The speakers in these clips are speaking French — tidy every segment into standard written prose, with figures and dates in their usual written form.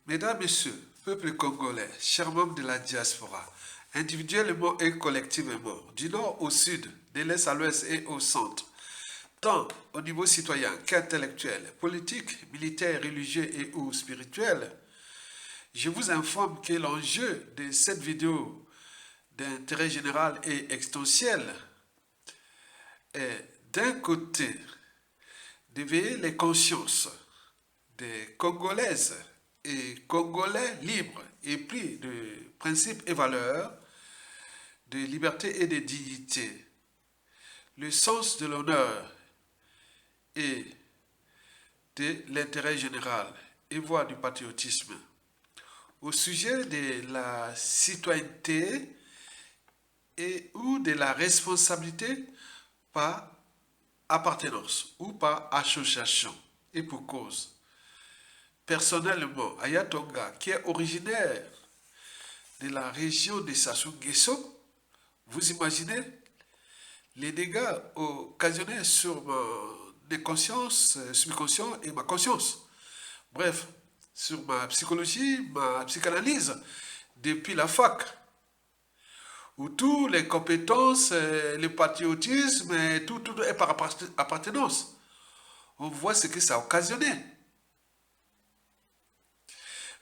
Mesdames, Messieurs, peuple congolais, chers membres de la diaspora, individuellement et collectivement, du nord au sud, de l'est à l'ouest et au centre, tant au niveau citoyen qu'intellectuel, politique, militaire, religieux et ou spirituel, je vous informe que l'enjeu de cette vidéo d'intérêt général et extensionnel est d'un côté d'éveiller les consciences des Congolaises et Congolais libres et pris de principes et valeurs de liberté et de dignité, le sens de l'honneur et de l'intérêt général et voie du patriotisme. Au sujet de la citoyenneté et ou de la responsabilité par appartenance ou par association et pour cause. Personnellement, Ayatonga, qui est originaire de la région de Sassou Nguesso, vous imaginez les dégâts occasionnés sur mon conscience, subconscient et ma conscience. Bref, sur ma psychologie, ma psychanalyse, depuis la fac, où toutes les compétences, le patriotisme, tout est par appartenance. On voit ce que ça a occasionné.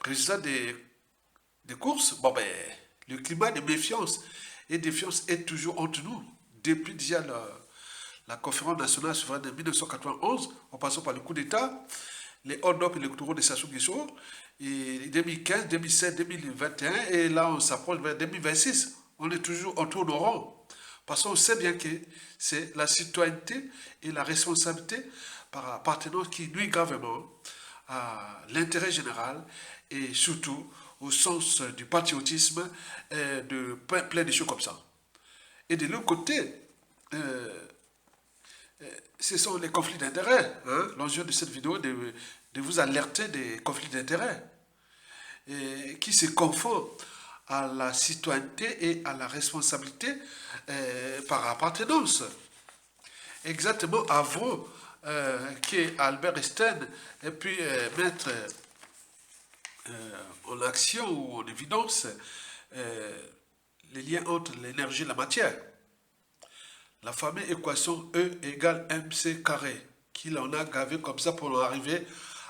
Résultat des courses, bon ben, le climat de méfiance et défiance est toujours entre nous. Depuis déjà la conférence nationale souveraine de 1991, en passant par le coup d'État, les hold-up électoraux de Sassou Nguesso, et 2015, 2017, 2021, et là on s'approche vers 2026. On est toujours en tourne rond. Parce qu'on sait bien que c'est la citoyenneté et la responsabilité par appartenance qui nuit gravement à l'intérêt général et surtout au sens du patriotisme et de plein de choses comme ça. Et de l'autre côté, ce sont les conflits d'intérêts. Hein? L'enjeu de cette vidéo est de vous alerter des conflits d'intérêts qui se confondent à la citoyenneté et à la responsabilité par appartenance. Exactement avant qu'Albert Einstein ait pu mettre en action ou en évidence les liens entre l'énergie et la matière. La fameuse équation E égale mc carré, qu'il en a gavé comme ça pour en arriver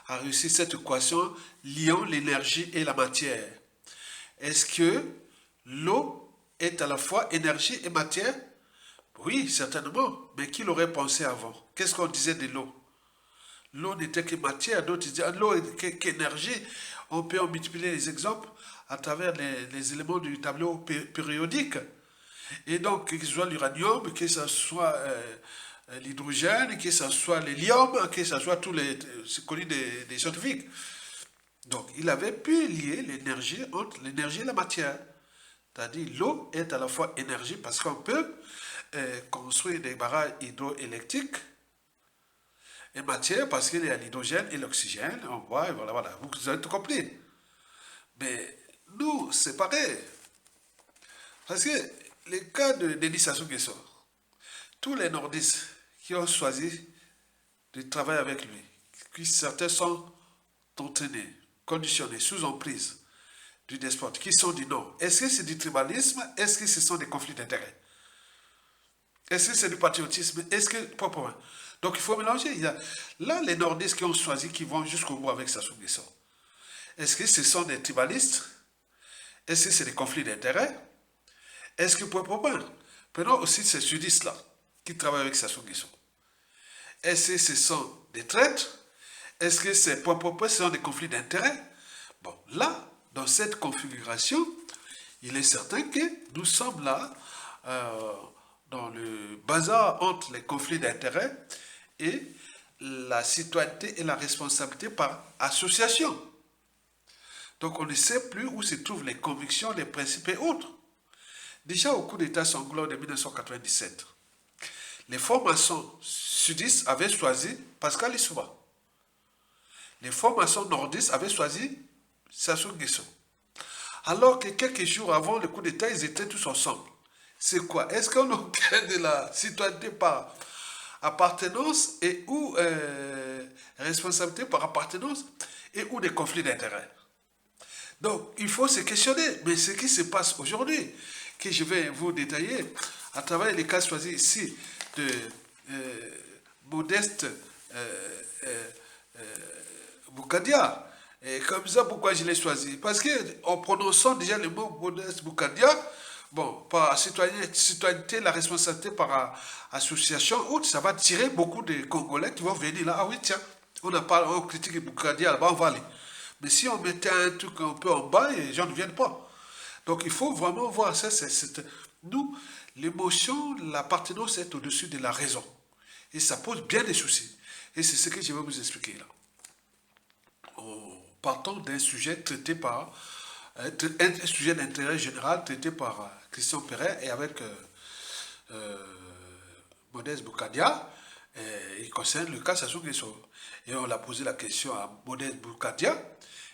à réussir cette équation liant l'énergie et la matière. Est-ce que l'eau est à la fois énergie et matière? Oui, certainement, mais qui l'aurait pensé avant? Qu'est-ce qu'on disait de l'eau? L'eau n'était que matière, d'autres disaient l'eau est qu'énergie. On peut en multiplier les exemples à travers les éléments du tableau périodique. Et donc, que ce soit l'uranium, que ce soit l'hydrogène, que ce soit l'hélium, que ce soit tous les connu des scientifiques. Donc, il avait pu lier l'énergie entre l'énergie et la matière. C'est-à-dire, l'eau est à la fois énergie parce qu'on peut construire des barrages hydroélectriques et matière parce qu'il y a l'hydrogène et l'oxygène. On voit, et voilà, voilà. Vous avez tout compris. Mais nous, c'est pareil. Parce que les cas de Denis Sassou Nguesso, tous les nordistes qui ont choisi de travailler avec lui, qui certains sont entraînés, conditionnés, sous emprise du despote, qui sont du non. Est-ce que c'est du tribalisme? Est-ce que ce sont des conflits d'intérêts? Est-ce que c'est du patriotisme? Est-ce que... Donc il faut mélanger. Il y a, là, les nordistes qui ont choisi, qui vont jusqu'au bout avec Sassou Nguesso. Est-ce que ce sont des tribalistes? Est-ce que c'est des conflits d'intérêts? Est-ce que... Prenons aussi ces sudistes-là, qui travaillent avec Sassou Nguesso. Est-ce que ce sont des traîtres? Est-ce que c'est ce sont des conflits d'intérêts? Bon, là, dans cette configuration, il est certain que nous sommes là dans le bazar entre les conflits d'intérêts et la citoyenneté et la responsabilité par association. Donc on ne sait plus où se trouvent les convictions, les principes et autres. Déjà au coup d'État sanglant de 1997, les francs-maçons sudistes avaient choisi Pascal Lissouba. Les francs-maçons nordistes avaient choisi Sassou Nguesso. Alors que quelques jours avant le coup d'État, ils étaient tous ensemble. C'est quoi? Est-ce qu'on obtient de la citoyenneté par appartenance et ou responsabilité par appartenance et ou des conflits d'intérêts? Donc, il faut se questionner. Mais ce qui se passe aujourd'hui, que je vais vous détailler, à travers les cas choisis ici de euh, Modeste euh, euh, Boukadia. Et comme ça, pourquoi je l'ai choisi? Parce que en prononçant déjà le mot Modeste Boukadia, bon, par citoyenneté, la responsabilité par association, autre, ça va tirer beaucoup de Congolais qui vont venir là. Ah oui, tiens, on critique Boukadia là-bas, on va aller. Mais si on mettait un truc un peu en bas, les gens ne viennent pas. Donc il faut vraiment voir ça. Nous, l'émotion, l'appartenance est au-dessus de la raison. Et ça pose bien des soucis. Et c'est ce que je vais vous expliquer là. En partant d'un sujet traité par un sujet d'intérêt général traité par Christian Perret et avec euh, Modeste Boukadia, il concerne le cas Sassou Nguesso. Et on a posé la question à Modeste Boukadia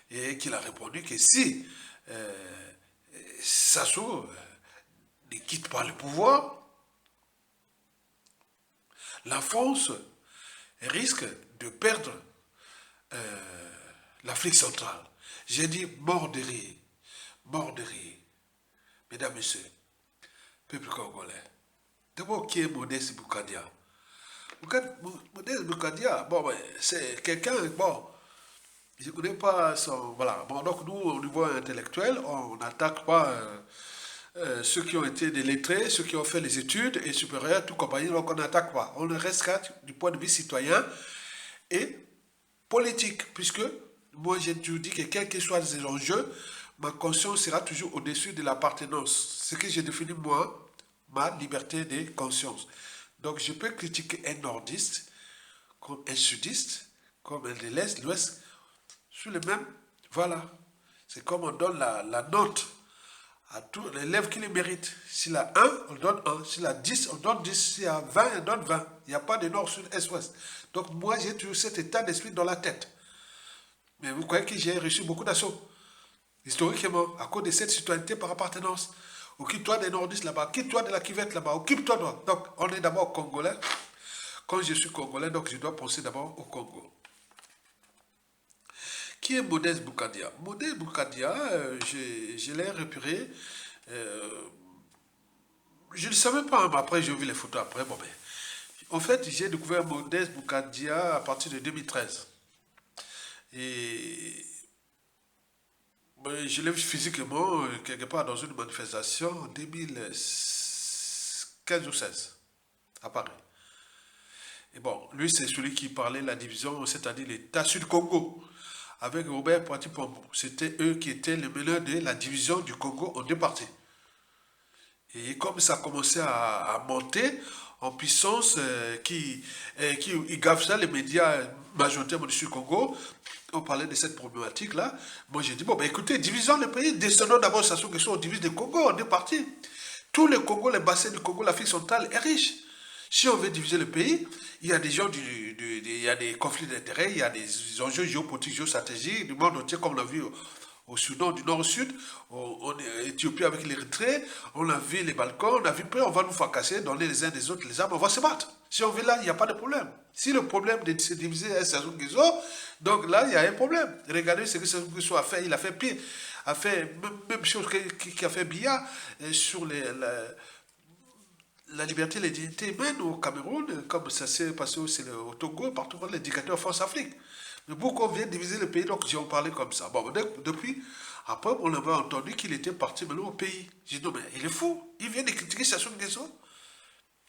et qu'il a répondu que si euh, Sassou ne quitte pas le pouvoir, la France risque de perdre l'Afrique centrale. J'ai dit mort de rire, mort de rire. Mesdames, Messieurs, peuple congolais. D'abord, qui est Modeste Boukadia? Modeste Boukadia, bon, ben, c'est quelqu'un, bon, je ne connais pas son. Voilà. Bon, donc nous, au niveau intellectuel, on n'attaque pas ceux qui ont été des lettrés, ceux qui ont fait les études et supérieurs, tout compagnie, donc on n'attaque pas. On ne reste qu'à du point de vue citoyen et politique, puisque moi j'ai toujours dit que quels que soient les enjeux, ma conscience sera toujours au-dessus de l'appartenance. Ce que j'ai défini moi, ma liberté de conscience. Donc je peux critiquer un nordiste, comme un sudiste, comme un de l'Est, l'Ouest, sur le même. Voilà. C'est comme on donne la note à tous l'élève qui le mérite. S'il a 1, on donne 1. S'il a 10, on donne 10. S'il a 20, on donne 20. Il n'y a pas de nord, sud, est, ouest. Donc moi, j'ai toujours cet état d'esprit dans la tête. Mais vous croyez que j'ai reçu beaucoup d'assauts? Historiquement, à cause de cette citoyenneté par appartenance. Occupe-toi des nordistes là-bas, occupe-toi de la cuvette là-bas, occupe-toi de... Donc, on est d'abord congolais. Quand je suis congolais, donc je dois penser d'abord au Congo. Qui est Modeste Boukadia? Modeste Boukadia, je l'ai repéré. euh, je ne le savais pas, mais après j'ai vu les photos après. Bon, mais, en fait, j'ai découvert Modeste Boukadia à partir de 2013. Et je l'ai vu physiquement quelque part dans une manifestation en 2015 ou 16 à Paris. Et bon, lui, c'est celui qui parlait de la division, c'est-à-dire l'État Sud-Congo, avec Robert Poiti-Pombo. C'était eux qui étaient les meneurs de la division du Congo en deux parties. Et comme ça commençait à monter en puissance, qui gavent ça, les médias majoritairement du Sud-Congo, on parlait de cette problématique-là. Moi, j'ai dit, bon, ben écoutez, divisons le pays, descendons d'abord Sassou Nguesso, on divise le Congo en deux parties. Tout le Congo, les bassins du Congo, l'Afrique centrale est riche. Si on veut diviser le pays, il y a des gens, il y a des conflits d'intérêts, il y a des enjeux géopolitiques, géostratégiques du monde entier, comme on l'a vu au Soudan, du Nord au Sud, en Éthiopie avec l'Érythrée, on a vu les Balkans, on a vu, on va nous fracasser, donner les uns des autres les armes, on va se battre. Si on veut là, il n'y a pas de problème. Si le problème de se diviser est Sassou Nguesso, donc là, il y a un problème. Regardez ce que Sassou Nguesso a fait, il a fait pire, a fait même chose qu'a fait Biya sur la liberté et la dignité humaine au Cameroun, comme ça s'est passé aussi au Togo, partout dans l'indicateur France-Afrique. Mais beaucoup on vient diviser le pays, donc j'en parlais comme ça. Bon, depuis, après, on avait entendu qu'il était parti maintenant au pays. J'ai dit, non, mais il est fou. Il vient de critiquer Sassou Nguesso.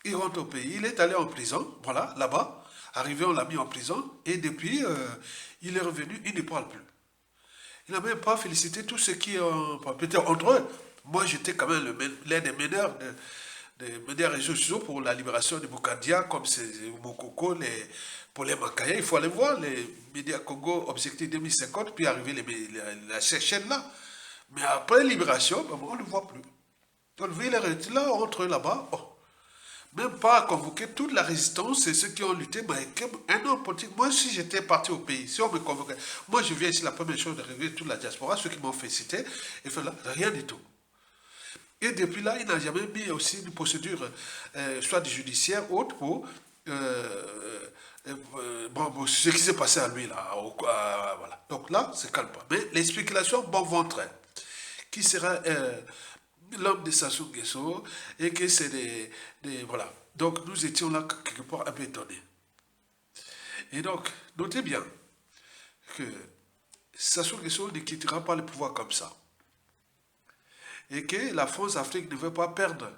Il rentre au pays, il est allé en prison, voilà, là-bas. Arrivé, on l'a mis en prison, et depuis, il est revenu, il ne parle plus. Il n'a même pas félicité tous ceux qui ont, peut-être entre eux. Moi, j'étais quand même l'un des meneurs des médias réseaux sociaux pour la libération de Boukadia, comme c'est Mokoko, pour les Makaya. Il faut aller voir les médias Congo Objectif 2050, puis arriver la chaîne là. Mais après libération, ben, on ne le voit plus. On le voit, il est là, entre là-bas. Oh. Même pas convoquer toute la résistance et ceux qui ont lutté, mais un homme politique. Moi, si j'étais parti au pays, si on me convoquait, moi je viens ici, la première chose de réveiller toute la diaspora, ceux qui m'ont félicité, et fait là, rien du tout. Et depuis là, il n'a jamais mis aussi une procédure, soit judiciaire ou autre, pour bon, ce qui s'est passé à lui, là, voilà. Donc là, c'est calme pas. Mais les spéculations bon vont très. Qui sera l'homme de Sassou Nguesso et que c'est voilà. Donc nous étions là quelque part un peu étonnés. Et donc, notez bien que Sassou Nguesso ne quittera pas le pouvoir comme ça. Et que la France-Afrique ne veut pas perdre,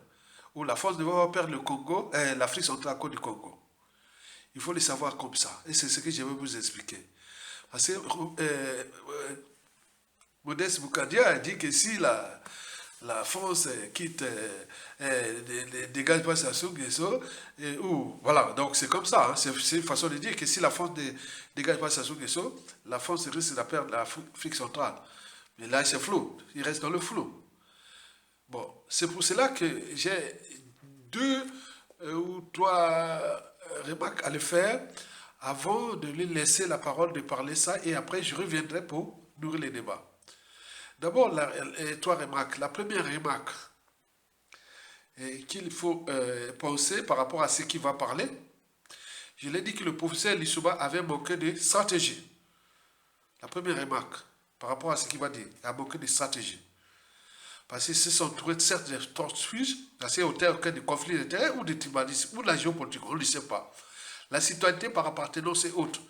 ou la France ne veut pas perdre le Congo, l'Afrique centrale à cause du Congo. Il faut le savoir comme ça. Et c'est ce que je vais vous expliquer. Parce que Modeste Boukadia a dit que si la France quitte, dégage pas Sassou Nguesso, ou voilà, donc c'est comme ça, hein, c'est une façon de dire que si la France dégage pas Sassou Nguesso, la France risque de perdre l'Afrique centrale. Mais là, c'est flou, il reste dans le flou. Bon, c'est pour cela que j'ai deux ou trois remarques à le faire avant de lui laisser la parole de parler ça et après je reviendrai pour nourrir les débats. D'abord, les trois remarques. La première remarque qu'il faut penser par rapport à ce qu'il va parler, je l'ai dit que le professeur Lissouba avait manqué de stratégie. La première remarque par rapport à ce qu'il va dire, il a manqué de stratégie. Parce qu'ils se sont trouvés certes des tortues, parce qu'il y a aucun de conflit d'intérêts ou de tribalisme ou de la géopolitique, on ne le sait pas. La citoyenneté par appartenance est autre.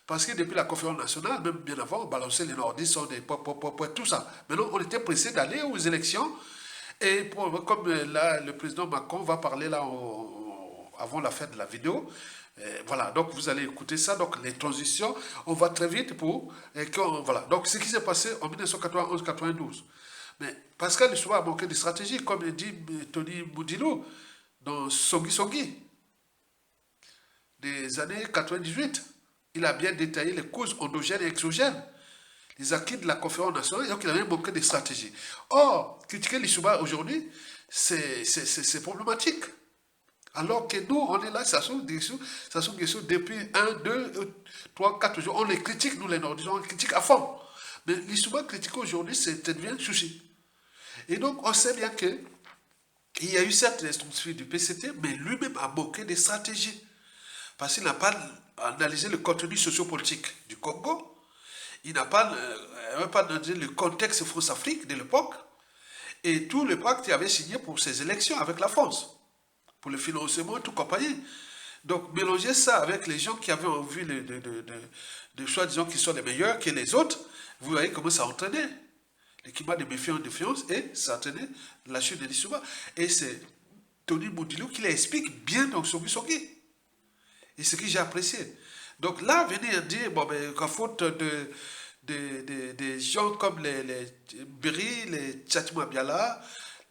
Parce que depuis la conférence nationale, même bien avant, on balançait les nordistes, sont des tout ça. Maintenant, on était pressé d'aller aux élections. Et comme là, le président Macron va parler là avant la fin de la vidéo, voilà, donc vous allez écouter ça. Donc les transitions, on va très vite pour... voilà, donc ce qui s'est passé en 1991-92. Mais Pascal Lissouba a manqué de stratégie, comme dit Tony Moudilou dans Songui Songui, des années 98. Il a bien détaillé les causes endogènes et exogènes, les acquis de la conférence nationale, donc il avait manqué de stratégie. Or, critiquer Lissouba aujourd'hui, c'est problématique. Alors que nous, on est là, Sassou Nguesso, depuis 1, 2, 3, 4 jours, on les critique, nous les Nordiques, on les critique à fond. Mais Lissouba critiqué aujourd'hui, c'est devient un souci. Et donc, on sait bien que il y a eu certes l'instruction du PCT, mais lui-même a manqué de stratégie. Parce qu'il n'a pas analysé le contenu sociopolitique du Congo, il n'a pas analysé le contexte France-Afrique de l'époque, et tout le pacte qu'il avait signé pour ces élections avec la France, pour le financement et tout compagnie. Donc, mélanger ça avec les gens qui avaient envie de choix, disons, qui sont les meilleurs que les autres, vous voyez comment ça entraînait. Le climat de méfiance et ça entraînait la chute de Lissouba. Et c'est Tony Moudilou qui l'explique bien dans Songui Songui. Et ce que j'ai apprécié. Donc là, venir dire, bon, ben, qu'à faute des gens comme les Berry, les Tchatchouma Biala,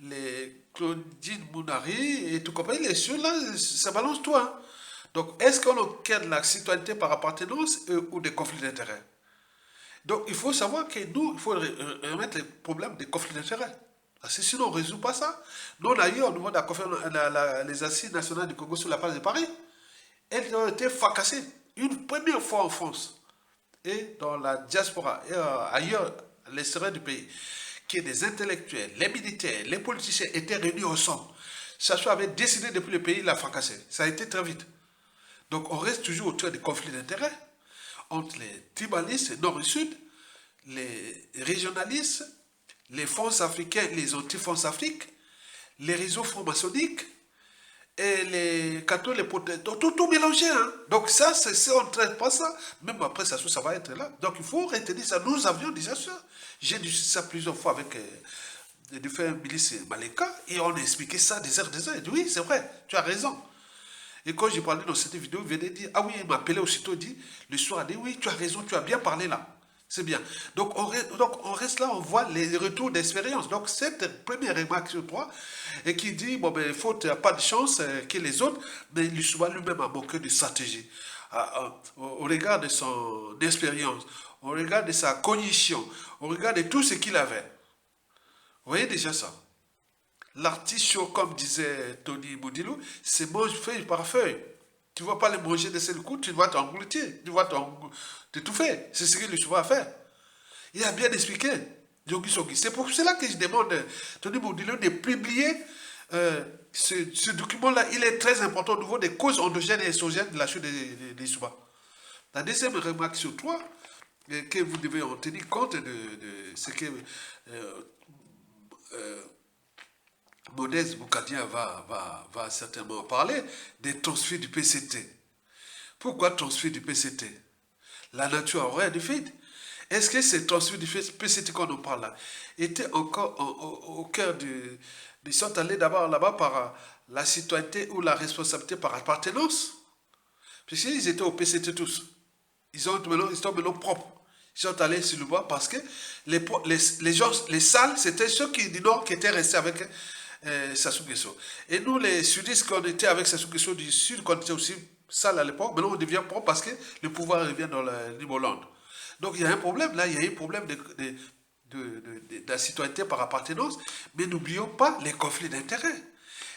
les Claudine Mounari et tout comme ça, les ceux-là, ça balance toi. Hein. Donc, est-ce qu'on enquête la citoyenneté par appartenance ou des conflits d'intérêts? Donc, il faut savoir que nous, il faut remettre le problème des conflits d'intérêts. Parce que sinon, on ne résout pas ça. Nous, on a eu au niveau de les assises nationales du Congo sur la place de Paris. Elles ont été fracassées une première fois en France et dans la diaspora et ailleurs, à l'extérieur du pays, que des intellectuels, les militaires, les politiciens étaient réunis ensemble. Sassou avait décidé depuis le pays, il l'a fracassé. Ça a été très vite. Donc on reste toujours autour des conflits d'intérêts entre les tribalistes nord et sud, les régionalistes, les fonds africains, les anti-fonds Afrique, les réseaux francs-maçonniques, et les cathos, les protestants, tout mélangé. Hein? Donc ça, on ne traite pas ça. Même après, ça va être là. Donc il faut retenir ça. Nous avions déjà ça. J'ai dit ça plusieurs fois avec les différents milices Maleka et on a expliqué ça des heures. Il dit oui, c'est vrai, tu as raison. Et quand j'ai parlé dans cette vidéo, il venait dire, ah oui, il m'appelait aussitôt, il dit, le soir, il dit, oui, tu as raison, tu as bien parlé là. C'est bien. Donc on reste là, on voit les retours d'expérience. Donc cette première remarque sur toi, et qui dit, bon ben, faute, il n'y a pas de chance que les autres, mais Lissouba lui-même a manqué de stratégie. Au regard de son expérience, au regard de sa cognition, au regard de tout ce qu'il avait. Vous voyez déjà ça. L'artichaut, comme disait Tony Moudilou, c'est mange feuille par feuille. Tu ne vas pas les manger de seul coup, tu vas t'engloutir, tu vas t'étouffer. C'est ce que Lissouba a fait. Il a bien expliqué. C'est pour cela que je demande Tony Moudilou de publier Ce document-là, il est très important au niveau des causes endogènes et exogènes de la chute des Souba. La deuxième remarque sur trois, que vous devez en tenir compte de ce que Modeste Boukadia va certainement parler, des transferts du PCT. Pourquoi transfert du PCT? La nature a horreur du vide. Est-ce que ces transferts du PCT qu'on en parle là étaient encore au cœur du... Ils sont allés d'abord là-bas par la citoyenneté ou la responsabilité par appartenance? Puisqu'ils étaient au PCT tous. Ils sont maintenant propres. Ils sont allés sur le bois parce que les gens, les salles, c'était ceux du Nord qui étaient restés avec Sassou Nguesso. Et nous, les sudistes, qu'on était avec Sassou Nguesso du Sud, qu'on était aussi sales à l'époque, maintenant on devient propre parce que le pouvoir revient dans la Libre-Hollande. Donc il y a un problème là, il y a un problème de la citoyenneté par appartenance, mais n'oublions pas les conflits d'intérêts.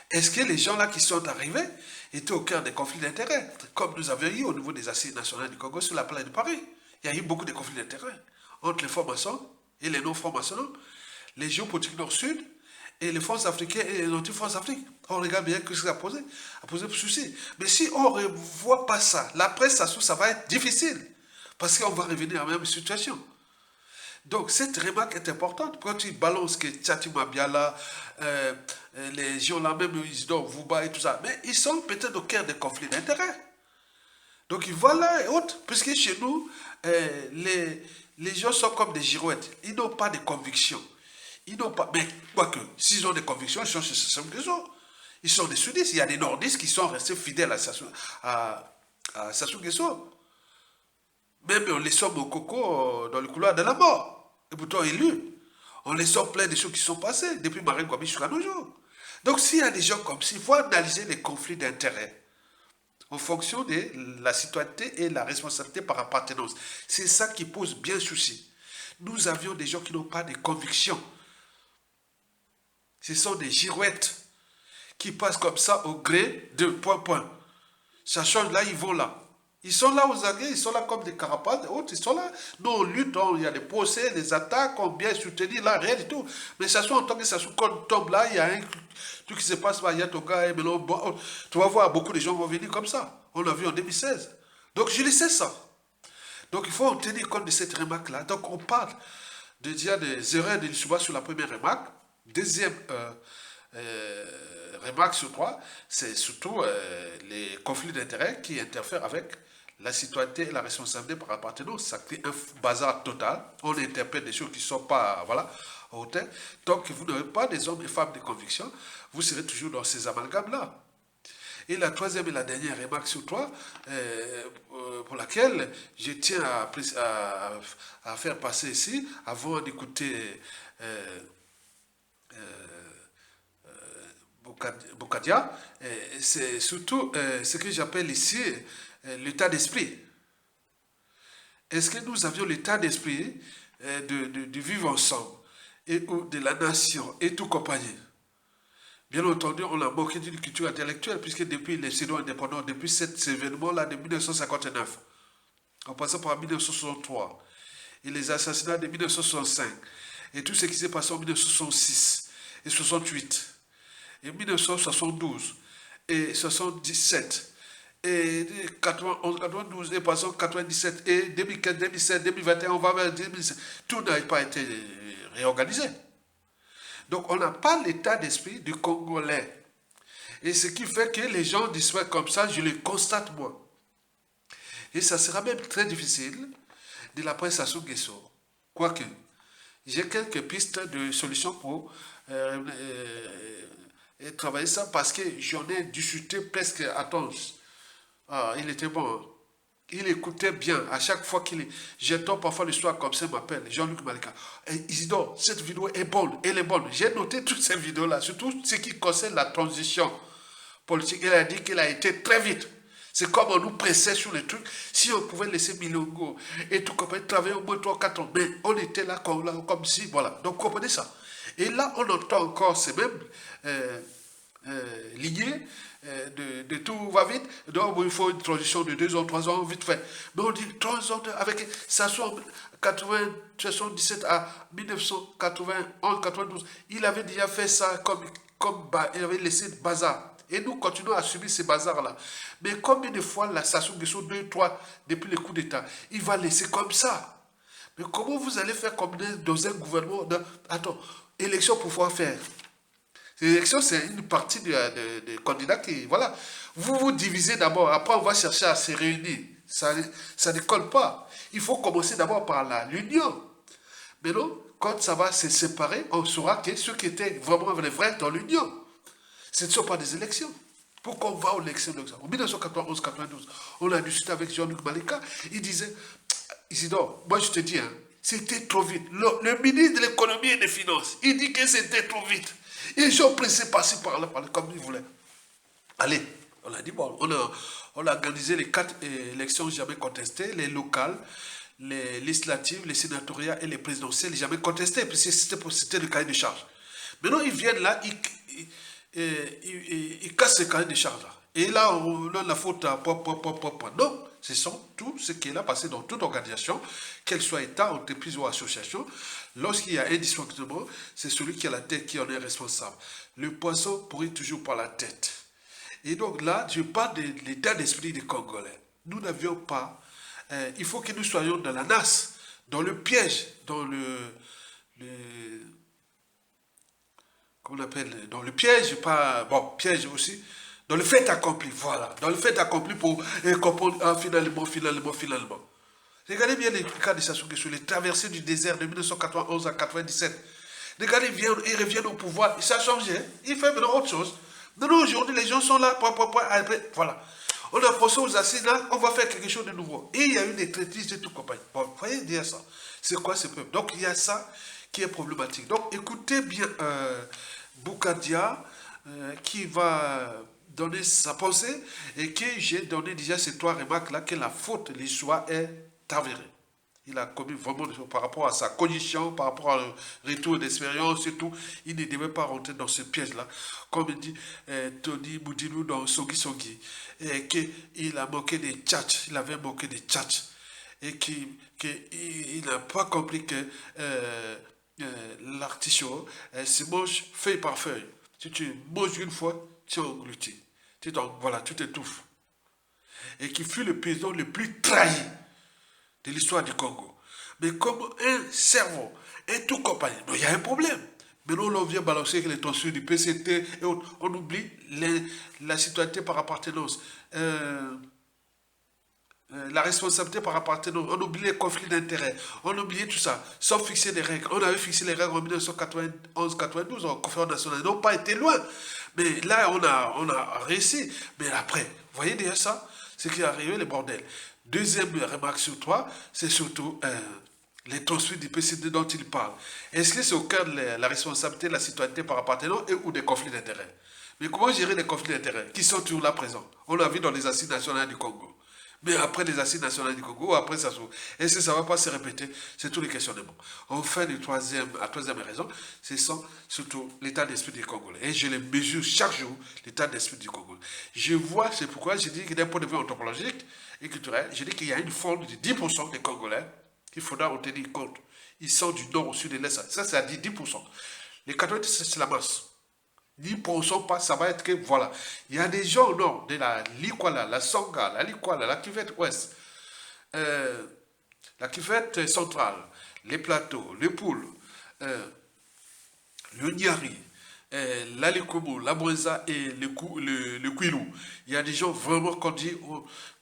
Est-ce que les gens là qui sont arrivés étaient au cœur des conflits d'intérêts, comme nous avions eu au niveau des assises nationales du Congo sur la place de Paris? Il y a eu beaucoup de conflits d'intérêts entre les francs-maçons et les non-francs-maçons, les géopolitiques nord-sud et les fonds africains et les anti-fonds africains. On regarde bien que ça a posé souci. Mais si on ne revoit pas ça, la presse, ça va être difficile. Parce qu'on va revenir à la même situation. Donc, cette remarque est importante. Quand tu balances que Tchatima Biala, les gens là, même Isidore Vouba et tout ça, mais ils sont peut-être au cœur des conflits d'intérêts. Donc, voilà et autres. Puisque chez nous, les gens sont comme des girouettes. Ils n'ont pas de convictions. Ils n'ont pas. Mais, quoique, s'ils ont des convictions, ils sont chez Sassou Nguesso. Ils sont des sudistes. Il y a des nordistes qui sont restés fidèles à Sassou Nguesso. Même on les somme au coco dans le couloir de la mort. Et pourtant élus. On les sort plein de choses qui sont passées depuis Marie Gouabi jusqu'à nos jours. Donc s'il y a des gens comme ça, il faut analyser les conflits d'intérêts en fonction de la citoyenneté et la responsabilité par appartenance. C'est ça qui pose bien souci. Nous avions des gens qui n'ont pas de conviction. Ce sont des girouettes qui passent comme ça au gré de point. Ça change là, ils vont là. Ils sont là aux aguets, ils sont là comme des carapaces, autres, ils sont là. Nous, on lutte, il y a des procès, des attaques, on bien soutenir, là, rien du tout. Mais ça soit en tant que ça tombe là, il y a un truc qui se passe, il y a ton gars, tu vas voir, beaucoup de gens vont venir comme ça. On l'a vu en 2016. Donc, je le sais ça. Donc, il faut en tenir compte de cette remarque-là. Donc, on parle des erreurs de l'Issouba sur la première remarque. Deuxième remarque sur trois, c'est surtout les conflits d'intérêts qui interfèrent avec la citoyenneté et la responsabilité par appartenance. Ça crée un bazar total. On interprète des choses qui ne sont pas, voilà, à hauteur. Tant que vous n'avez pas des hommes et femmes de conviction, vous serez toujours dans ces amalgames-là. Et la troisième et la dernière remarque sur trois, pour laquelle je tiens à faire passer ici, avant d'écouter Boukadia, c'est surtout ce que j'appelle ici l'état d'esprit. Est-ce que nous avions l'état d'esprit de vivre ensemble et de la nation et tout compagnie? Bien entendu, on a manqué d'une culture intellectuelle puisque depuis les pseudo indépendants, depuis cet événement-là de 1959, en passant par 1963 et les assassinats de 1965 et tout ce qui s'est passé en 1966 et 68 et 1972 et 77 et 91, 92 et passons 97 et 2015, 2017, 2021, on va vers 2017. Tout n'a pas été réorganisé. Donc on n'a pas l'état d'esprit du Congolais. Et ce qui fait que les gens disparaissent comme ça, je le constate moi. Et ça sera même très difficile de la presse Sassou Nguesso. Quoique, j'ai quelques pistes de solutions pour travailler ça parce que j'en ai discuté presque à temps. Ah, il était bon. Il écoutait bien. À chaque fois j'entends parfois l'histoire comme ça, il m'appelle Jean-Luc Malika. Isidore, cette vidéo est bonne. Elle est bonne. J'ai noté toutes ces vidéos-là, surtout ce qui concerne la transition politique. Il a dit qu'il a été très vite. C'est comme on nous pressait sur les trucs. Si on pouvait laisser Milongo et tout compagnie travailler au moins 3-4 ans, mais on était là comme si, voilà. Donc, comprenez ça. Et là, on entend encore ces mêmes lignées de tout va vite. Donc, il faut une transition de 2 ans, 3 ans, vite fait. Mais on dit 3 ans avec ça soit 77 à 1991, 92. Il avait déjà fait ça comme comme il avait laissé bazar. Et nous continuons à subir ces bazars-là. Mais combien de fois la Sassou Nguesso, 2, 3, depuis le coup d'État, il va laisser comme ça. Mais comment vous allez faire comme dans un gouvernement attends, élection pour pouvoir faire. L'élection, c'est une partie des candidats qui, voilà. Vous vous divisez d'abord, après on va chercher à se réunir. Ça ne colle pas. Il faut commencer d'abord par l'union. Mais non, quand ça va se séparer, on saura que ceux qui étaient vraiment les vrais dans l'union, ce ne sont pas des élections. Pourquoi on va aux élections? En 1991-92, on a discuté avec Jean-Luc Malika, il disait, Isidore, moi je te dis, hein, c'était trop vite. Le ministre de l'économie et des finances, il dit que c'était trop vite. Et ils ont pressé passer par là, comme ils voulaient. Allez, on a dit, bon, on a organisé les 4 élections jamais contestées, les locales, les législatives, les sénatoriales et les présidentielles jamais contestées, puisque c'était le cahier de charge. Maintenant, ils viennent là, ils cassent ce cahier de charge là. Et là, on a la faute à non, ce sont tout ce qui est là passé dans toute organisation, qu'elle soit État, entreprise ou association. Lorsqu'il y a un dysfonctionnement, c'est celui qui a la tête qui en est responsable. Le poisson pourrit toujours par la tête. Et donc là, je parle de l'état d'esprit des Congolais. Nous n'avions pas... il faut que nous soyons dans la nasse, dans le piège, dans comment on appelle, dans le piège, pas... Bon, piège aussi, dans le fait accompli, voilà. Dans le fait accompli pour comprendre finalement. Regardez bien les cas de Sassou Nguesso, les traversées du désert de 1991 à 97. Regardez, ils reviennent au pouvoir, ça a changé, il fait maintenant autre chose. Non, aujourd'hui, les gens sont là, voilà. On a pensé aux assises là, on va faire quelque chose de nouveau. Et il y a eu des traîtrises et tout compagnie. Bon, vous voyez dire ça. C'est quoi ce peuple? Donc, il y a ça qui est problématique. Donc, écoutez bien Boukadia qui va donner sa pensée et que j'ai donné déjà ces 3 remarques là que la faute, l'histoire est avérée. Il a commis vraiment des choses par rapport à sa condition, par rapport au retour d'expérience et tout. Il ne devait pas rentrer dans ce piège-là. Comme dit Tony Moudilou dans Songi Songi. Et qu'il a manqué des tchatchs. Il avait manqué des tchatchs. Et qu'il n'a pas compris que l'artichaut se mange feuille par feuille. Si tu manges une fois, tu engloutis. Voilà, tu t'étouffes. Et qui fut le paysan le plus trahi de l'histoire du Congo. Mais comme un cerveau, un tout compagnie, il y a un problème. Maintenant, on vient balancer les tensions du PCT et on oublie la citoyenneté par appartenance, la responsabilité par appartenance, on oublie les conflits d'intérêts, on oublie tout ça, sans fixer des règles. On avait fixé les règles en 1991-92 en conférence nationale, ils n'ont pas été loin. Mais là, on a réussi. Mais après, vous voyez déjà ça, c'est qui est arrivé, le bordel. Deuxième remarque sur 3, c'est surtout les transferts du PCD dont il parle. Est-ce que c'est au cœur de la responsabilité de la citoyenneté par appartenance ou des conflits d'intérêts? Mais comment gérer les conflits d'intérêts qui sont toujours là présents? On l'a vu dans les assises nationales du Congo. Mais après les assises nationales du Congo, après ça s'ouvre. Est-ce que ça ne va pas se répéter? C'est tous les questionnements. Enfin, la troisième raison, c'est surtout l'état d'esprit du Congolais. Et je le mesure chaque jour, l'état d'esprit du Congolais. Je vois, c'est pourquoi je dis que d'un point de vue anthropologique et culturel, je dis qu'il y a une forme de 10% des Congolais qu'il faudra en tenir compte. Ils sont du nord au sud et l'est. Ça, c'est à dire 10%. Les 90, c'est la masse. 10% pas, ça va être que, voilà. Il y a des gens au nord, de la Likwala, la Songa, la Likwala, la cuvette ouest, la cuvette centrale, les plateaux, les poules, le Niari, l'Alikomo, la Mwenza et le Kouilou. Il y a des gens vraiment,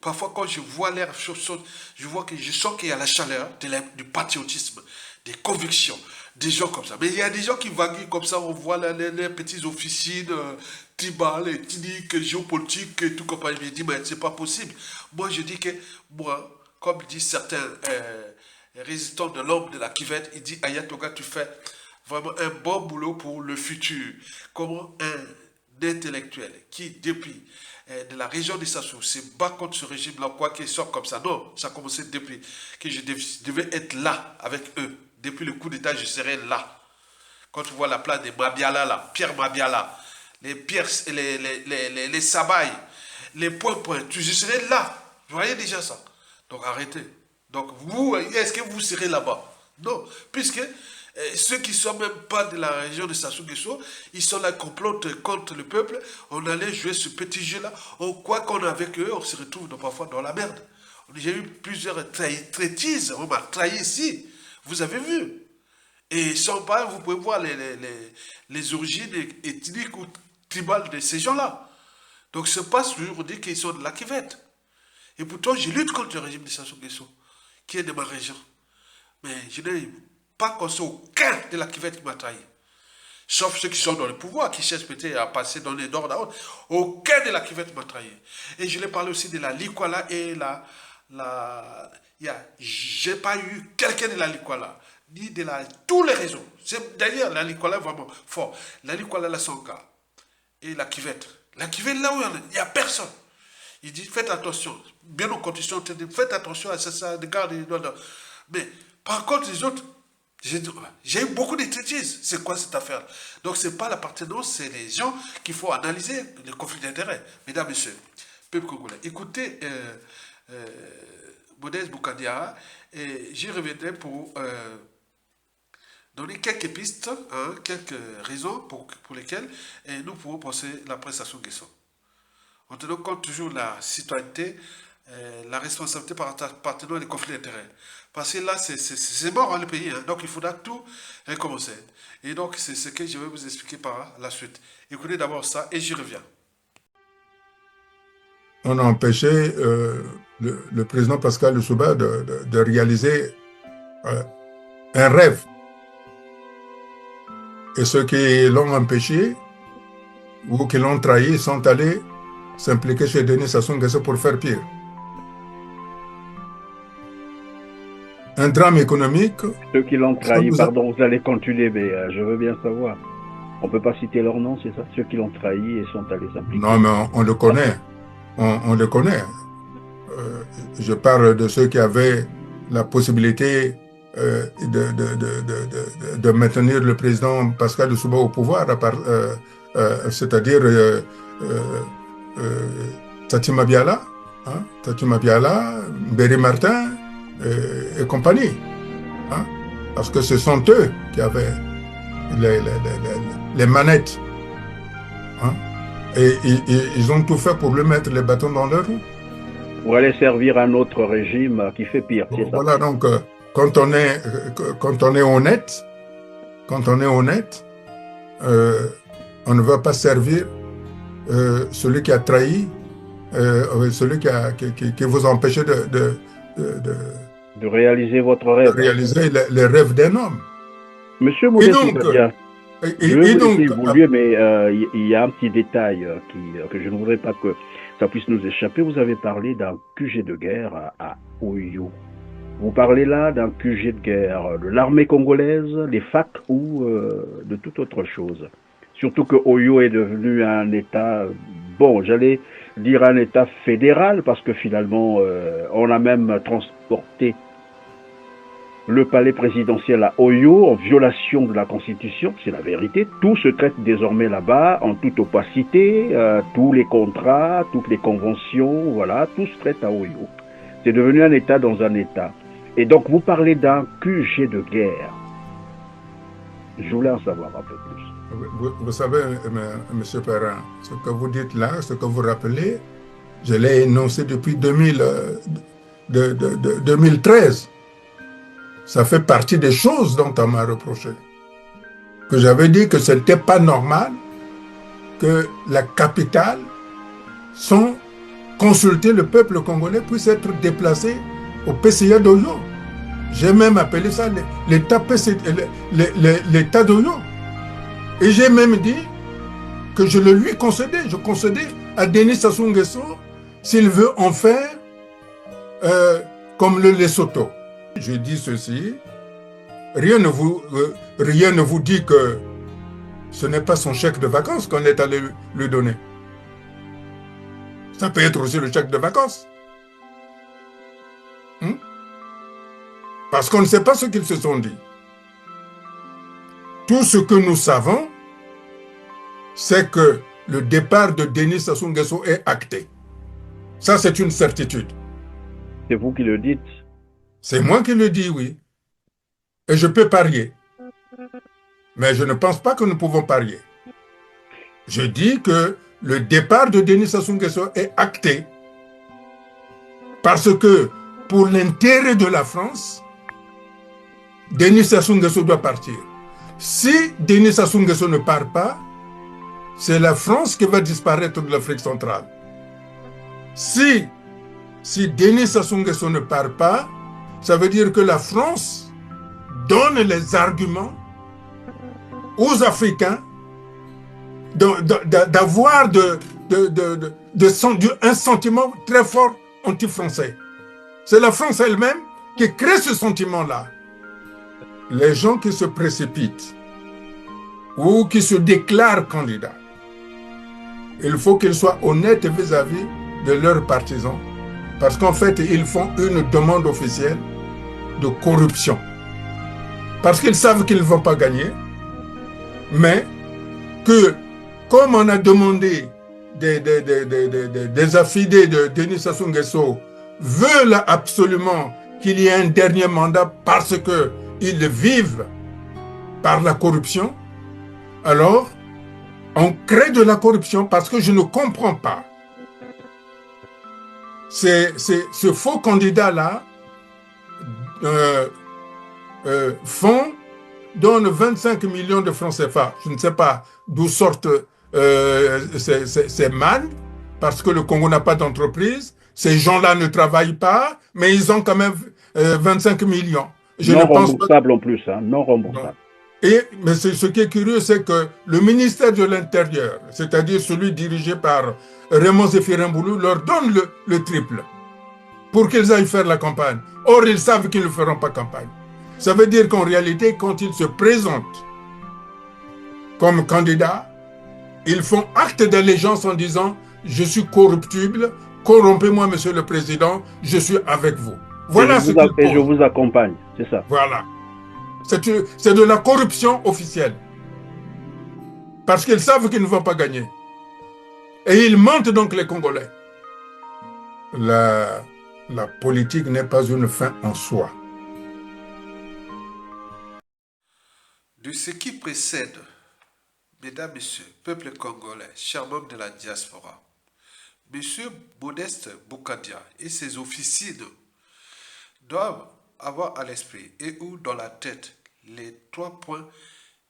parfois quand je vois l'air, je sens qu'il y a la chaleur du patriotisme, des convictions, des gens comme ça. Mais il y a des gens qui vaguent comme ça, on voit les petites officines tribales, ethniques, géopolitiques, et tout compagnie. Je dis, mais c'est pas possible. Moi, je dis que, moi, comme disent certains résistants de l'homme de la cuvette, il dit, Ayatoga, tu fais vraiment un bon boulot pour le futur. Comment un intellectuel qui, depuis de la région de Sassou, se bat contre ce régime-là, quoi qu'il sorte comme ça. Non, ça a commencé depuis que je devais être là avec eux. Depuis le coup d'État, je serai là. Quand tu vois la place de Mabiala, là, Pierre Mabiala, les Sabaye, les points, je serai là. Vous voyez déjà ça. Donc arrêtez. Donc vous, est-ce que vous serez là-bas? Non, puisque ceux qui ne sont même pas de la région de Sassou Nguesso, ils sont là, complotent contre le peuple. On allait jouer ce petit jeu-là. On croit qu'on est avec eux, on se retrouve parfois dans la merde. J'ai eu plusieurs traîtrises, on m'a trahi ici. Vous avez vu. Et sans parler, vous pouvez voir les origines ethniques ou tribales de ces gens-là. Donc c'est pas toujours dire qu'ils sont de la Kivette. Et pourtant, je lutte contre le régime de Sassou Nguesso, qui est de ma région. Mais je n'ai pas conçu aucun de la Kivette qui m'a trahi. Sauf ceux qui sont dans le pouvoir, qui cherchent peut-être à passer dans les d'ordre à autre. Aucun de la Kivette m'a trahi. Et je l'ai parlé aussi de la Likwala et j'ai pas eu quelqu'un de la Likwala, ni de tous les réseaux. D'ailleurs, la Likwala est vraiment fort. La Likwala, la Songa et la Kivette. La Kivette, là où il n'y a personne. Il dit, faites attention. Bien aux conditions, faites attention à ça, regardez. Mais par contre, les autres, j'ai eu beaucoup de bêtises. C'est quoi cette affaire? Donc, ce n'est pas l'appartenance, c'est les gens qu'il faut analyser, les conflits d'intérêts. Mesdames, Messieurs, peuple congolais, écoutez Modeste Boukandia, et j'y reviendrai pour donner quelques pistes, hein, quelques raisons pour lesquelles nous pouvons penser la presse à son Nguesso. En tenant compte toujours de la citoyenneté, la responsabilité partenant les conflits d'intérêts. Parce que là, c'est mort hein, le pays, hein, donc il faudra tout recommencer. Et donc, c'est ce que je vais vous expliquer par la suite. Écoutez d'abord ça et j'y reviens. On a empêché le président Pascal Lissouba de réaliser un rêve. Et ceux qui l'ont empêché ou qui l'ont trahi sont allés s'impliquer chez Denis Sassou Nguesso pour faire pire. Un drame économique. Ceux qui l'ont trahi, pardon, vous allez continuer, mais je veux bien savoir. On ne peut pas citer leur nom, c'est ça? Ceux qui l'ont trahi et sont allés s'impliquer. Non, mais on le connaît. On le connaît. Je parle de ceux qui avaient la possibilité de maintenir le président Pascal Lissouba au pouvoir, c'est-à-dire Tati Mabiala, Mberi Martin et compagnie. Hein, parce que ce sont eux qui avaient les manettes. Hein, et ils ont tout fait pour lui mettre les bâtons dans leur roue. Pour aller servir un autre régime qui fait pire, c'est ça? Voilà, donc quand on est honnête, on ne va pas servir celui qui a trahi, celui qui vous empêche de réaliser votre rêve. De réaliser les rêves d'un homme. Monsieur Modeste Boukandia, je vais vous laisser évoluer, mais il y a un petit détail que je ne voudrais pas que ça puisse nous échapper. Vous avez parlé d'un QG de guerre à Oyo. Vous parlez là d'un QG de guerre de l'armée congolaise, les FAC ou de toute autre chose. Surtout que Oyo est devenu un État, bon, j'allais dire un État fédéral, parce que finalement, on a même transporté le palais présidentiel à Oyo en violation de la Constitution, c'est la vérité. Tout se traite désormais là-bas en toute opacité, tous les contrats, toutes les conventions, voilà, tout se traite à Oyo. C'est devenu un État dans un État. Et donc vous parlez d'un QG de guerre. Je voulais en savoir un peu plus. Vous savez, M. Perrin, ce que vous dites là, ce que vous rappelez, je l'ai énoncé depuis 2013. Ça fait partie des choses dont on m'a reproché. Que j'avais dit que ce n'était pas normal que la capitale, sans consulter le peuple congolais, puisse être déplacée au PCA d'Oyo. J'ai même appelé ça l'État d'Oyo. Et j'ai même dit que je le lui concédais. Je concédais à Denis Sassou Nguesso s'il veut en faire comme le Lesotho. Je dis ceci, rien ne vous dit que ce n'est pas son chèque de vacances qu'on est allé lui donner. Ça peut être aussi le chèque de vacances. Parce qu'on ne sait pas ce qu'ils se sont dit. Tout ce que nous savons, c'est que le départ de Denis Sassou Nguesso est acté. Ça, c'est une certitude. C'est vous qui le dites? C'est moi qui le dis, oui. Et je peux parier. Mais je ne pense pas que nous pouvons parier. Je dis que le départ de Denis Sassou Nguesso est acté parce que pour l'intérêt de la France, Denis Sassou Nguesso doit partir. Si Denis Sassou Nguesso ne part pas, c'est la France qui va disparaître de l'Afrique centrale. Si Denis Sassou Nguesso ne part pas, ça veut dire que la France donne les arguments aux Africains d'avoir un sentiment très fort anti-français. C'est la France elle-même qui crée ce sentiment-là. Les gens qui se précipitent ou qui se déclarent candidats, il faut qu'ils soient honnêtes vis-à-vis de leurs partisans, parce qu'en fait, ils font une demande officielle de corruption. Parce qu'ils savent qu'ils ne vont pas gagner, mais que, comme on a demandé des affidés de Denis Sassou Nguesso, veulent absolument qu'il y ait un dernier mandat parce qu'ils vivent par la corruption, alors on crée de la corruption parce que je ne comprends pas. Ce faux candidat-là donne 25 millions de francs CFA. Je ne sais pas d'où sortent ces mannes, parce que le Congo n'a pas d'entreprise. Ces gens-là ne travaillent pas, mais ils ont quand même 25 millions. Non remboursable en plus, hein, non remboursable. Mais ce qui est curieux, c'est que le ministère de l'Intérieur, c'est-à-dire celui dirigé par Raymond Zéphirin Boulou, leur donne le triple pour qu'ils aillent faire la campagne. Or, ils savent qu'ils ne feront pas campagne. Ça veut dire qu'en réalité, quand ils se présentent comme candidats, ils font acte d'allégeance en disant « Je suis corruptible, corrompez-moi, Monsieur le Président, je suis avec vous. » Voilà ce qu'ils font. Et je vous accompagne, c'est ça. Voilà. C'est de la corruption officielle. Parce qu'ils savent qu'ils ne vont pas gagner. Et ils mentent donc les Congolais. La politique n'est pas une fin en soi. De ce qui précède, mesdames, messieurs, peuple congolais, chers membres de la diaspora, monsieur Modeste Boukadia et ses officines doivent avoir à l'esprit et ou dans la tête les 3 points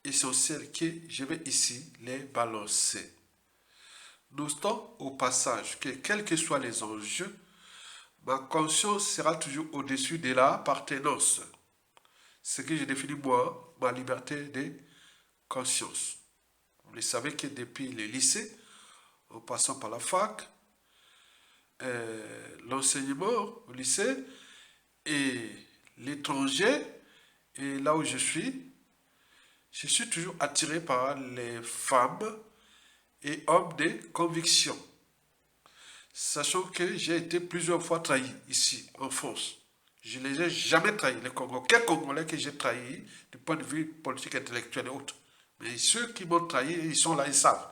essentiels que je vais ici les balancer. Notons au passage que quels que soient les enjeux, ma conscience sera toujours au-dessus de la appartenance. Ce que je définis moi, ma liberté de conscience. Vous le savez que depuis le lycée, en passant par la fac, l'enseignement au lycée et l'étranger, et là où je suis toujours attiré par les femmes et hommes de conviction. Sachant que j'ai été plusieurs fois trahi ici, en France. Je ne les ai jamais trahis, les Congolais. Quel Congolais que j'ai trahi du point de vue politique, intellectuel et autres. Mais ceux qui m'ont trahi, ils sont là, ils savent.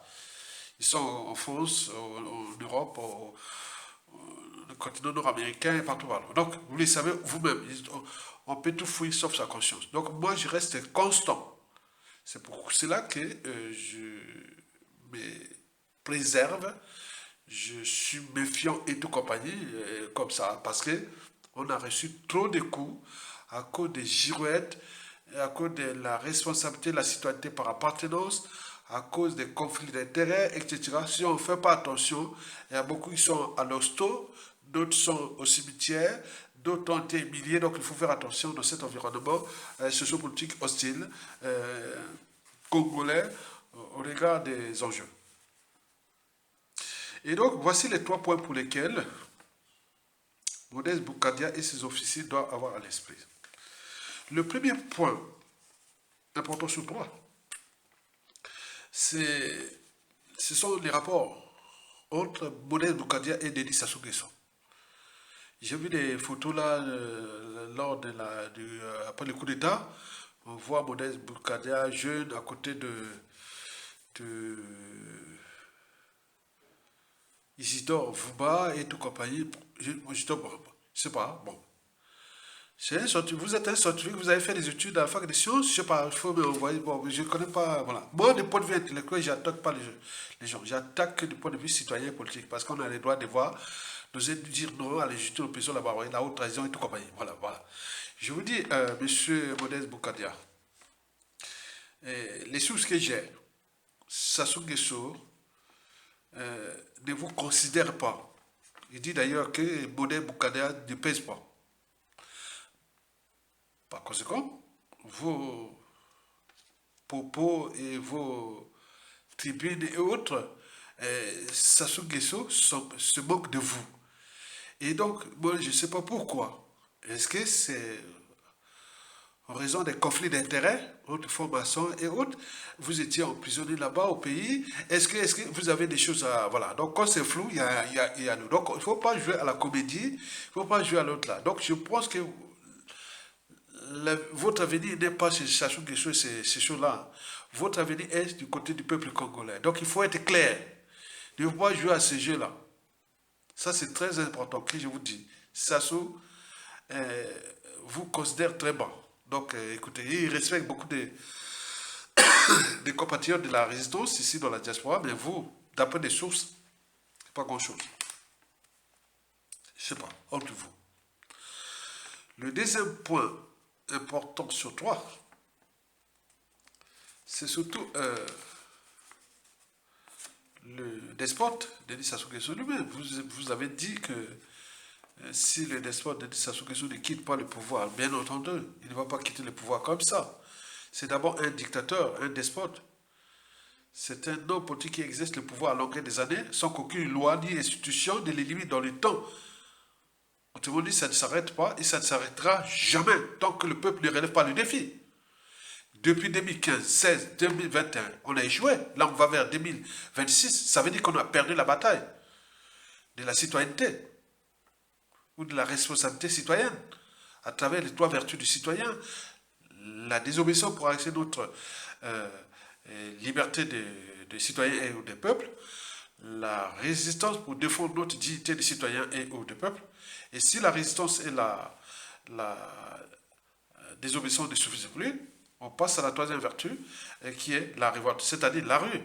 Ils sont en France, en Europe, le continent nord-américain et partout. Donc, vous le savez vous-même. On peut tout fouiller sauf sa conscience. Donc, moi, je reste constant. C'est pour cela que je me préserve. Je suis méfiant et tout compagnie, comme ça, parce que on a reçu trop de coups à cause des girouettes, à cause de la responsabilité de la citoyenneté par appartenance, à cause des conflits d'intérêts, etc. Si on ne fait pas attention, il y a beaucoup qui sont à l'hosto, d'autres sont au cimetière, d'autres ont été humiliés, donc il faut faire attention dans cet environnement sociopolitique hostile, congolais, au regard des enjeux. Et donc, voici les 3 points pour lesquels Modeste Boukadia et ses officiers doivent avoir à l'esprit. Le premier point, important sur moi, ce sont les rapports entre Modeste Boukadia et Denis Sassou Nguesso. J'ai vu des photos là, lors de après le coup d'État. On voit Modeste Boukadia jeune à côté de Isidore Vouba et tout compagnie. Je sais pas, bon. Vous êtes un scientifique, vous avez fait des études à la fac des sciences, je sais pas, il faut me envoyer. Bon, je ne connais pas, voilà. Moi, du point de vue intellectuel, j'attaque pas les gens. J'attaque que du point de vue citoyen et politique, parce qu'on a le droit de voir, d'oser dire non à la justice, l'opposition, la haute trahison et tout compagnie. Voilà, voilà. Je vous dis, monsieur Modeste Boukadia, les sources que j'ai, Sassou Nguesso ne vous considère pas. Il dit d'ailleurs que Modeste Boukadia ne pèse pas. Par conséquent, vos propos et vos tribunes et autres, Sassou Nguesso se moquent de vous. Et donc, moi, je ne sais pas pourquoi. Est-ce que c'est en raison des conflits d'intérêts entre formations et autres, vous étiez emprisonné là-bas au pays? Est-ce que vous avez des choses à... Voilà, donc quand c'est flou, il y a nous. Donc, il ne faut pas jouer à la comédie, il ne faut pas jouer à l'autre là. Donc, je pense que votre avenir n'est pas chez Sassou Nguesso, ces choses-là. Votre avenir est du côté du peuple congolais. Donc il faut être clair. Ne pas jouer à ces jeux-là. Ça, c'est très important que je vous dis. Sassou vous considère très bas. Donc écoutez, il respecte beaucoup des compatriotes de la résistance ici dans la diaspora, mais vous, d'après des sources, pas grand-chose. Je ne sais pas, entre vous. Le deuxième point important sur toi, c'est surtout le despote Denis Sassou Nguesso lui-même. Vous avez dit que si le despote Denis Sassou Nguesso ne quitte pas le pouvoir, bien entendu, il ne va pas quitter le pouvoir comme ça. C'est d'abord un dictateur, un despote. C'est un homme politique qui exerce le pouvoir à longueur des années sans qu'aucune loi ni institution ne les limite dans le temps. Autrement dit, ça ne s'arrête pas et ça ne s'arrêtera jamais tant que le peuple ne relève pas le défi. Depuis 2015, 16, 2021, on a échoué. Là, on va vers 2026. Ça veut dire qu'on a perdu la bataille de la citoyenneté ou de la responsabilité citoyenne à travers les trois vertus du citoyen. La désobéissance pour accéder à notre liberté de citoyens et ou des peuples. La résistance pour défendre notre dignité de citoyens et ou de peuples. Et si la résistance et la désobéissance ne suffisent plus, on passe à la troisième vertu, qui est la révolte, c'est-à-dire la rue.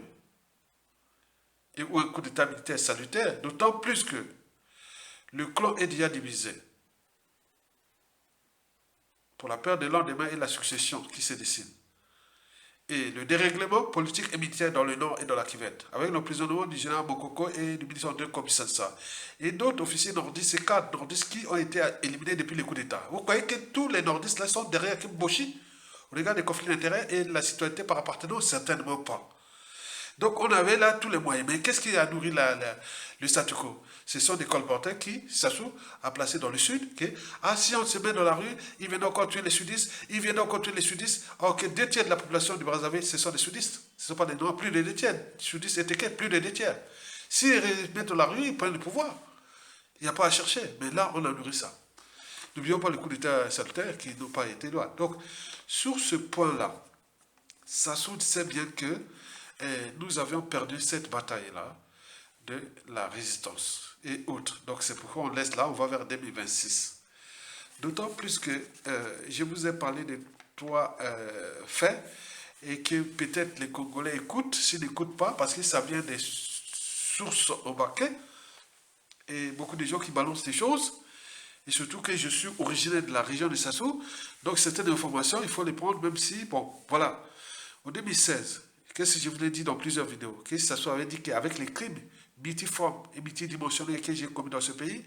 Et où un coup d'état militaire salutaire, d'autant plus que le clan est déjà divisé. Pour la peur de lendemain et la succession qui se dessine. Et le dérèglement politique et militaire dans le nord et dans la Kivette, avec l'emprisonnement du général Mokoko et du ministre André Komisansa, et d'autres officiers nordistes et cadres nordistes qui ont été éliminés depuis le coup d'État. Vous croyez que tous les nordistes là sont derrière Kimboshi au regard des conflits d'intérêts et de la citoyenneté par appartenance? Certainement pas. Donc on avait là tous les moyens. Mais qu'est-ce qui a nourri le statu quo? Ce sont des colporteurs qui, Sassou a placé dans le sud, que si on se met dans la rue, ils viennent encore tuer les sudistes, ils viennent encore tuer les sudistes, alors que 2 tiers de la population du Brazzaville, ce sont des sudistes. Ce ne sont pas des noirs, plus de 2 tiers. Sudistes et tequets, plus de 2 tiers. S'ils mettent dans la rue, ils prennent le pouvoir. Il n'y a pas à chercher. Mais là, on a nourri ça. N'oublions pas le coup d'État salutaire qui n'ont pas été loin. Donc, sur ce point-là, Sassou sait bien que nous avions perdu cette bataille-là de la résistance et autres. Donc c'est pourquoi on laisse là, on va vers 2026. D'autant plus que je vous ai parlé de 3 faits et que peut-être les Congolais écoutent, s'ils n'écoutent pas, parce que ça vient des sources embarquées et beaucoup de gens qui balancent des choses. Et surtout que je suis originaire de la région de Sassou, donc certaines informations, il faut les prendre même si, bon, voilà. En 2016, qu'est-ce que je vous l'ai dit dans plusieurs vidéos, que Sassou avait dit qu'avec les crimes multiformes et multidimensionnels que j'ai commis dans ce pays,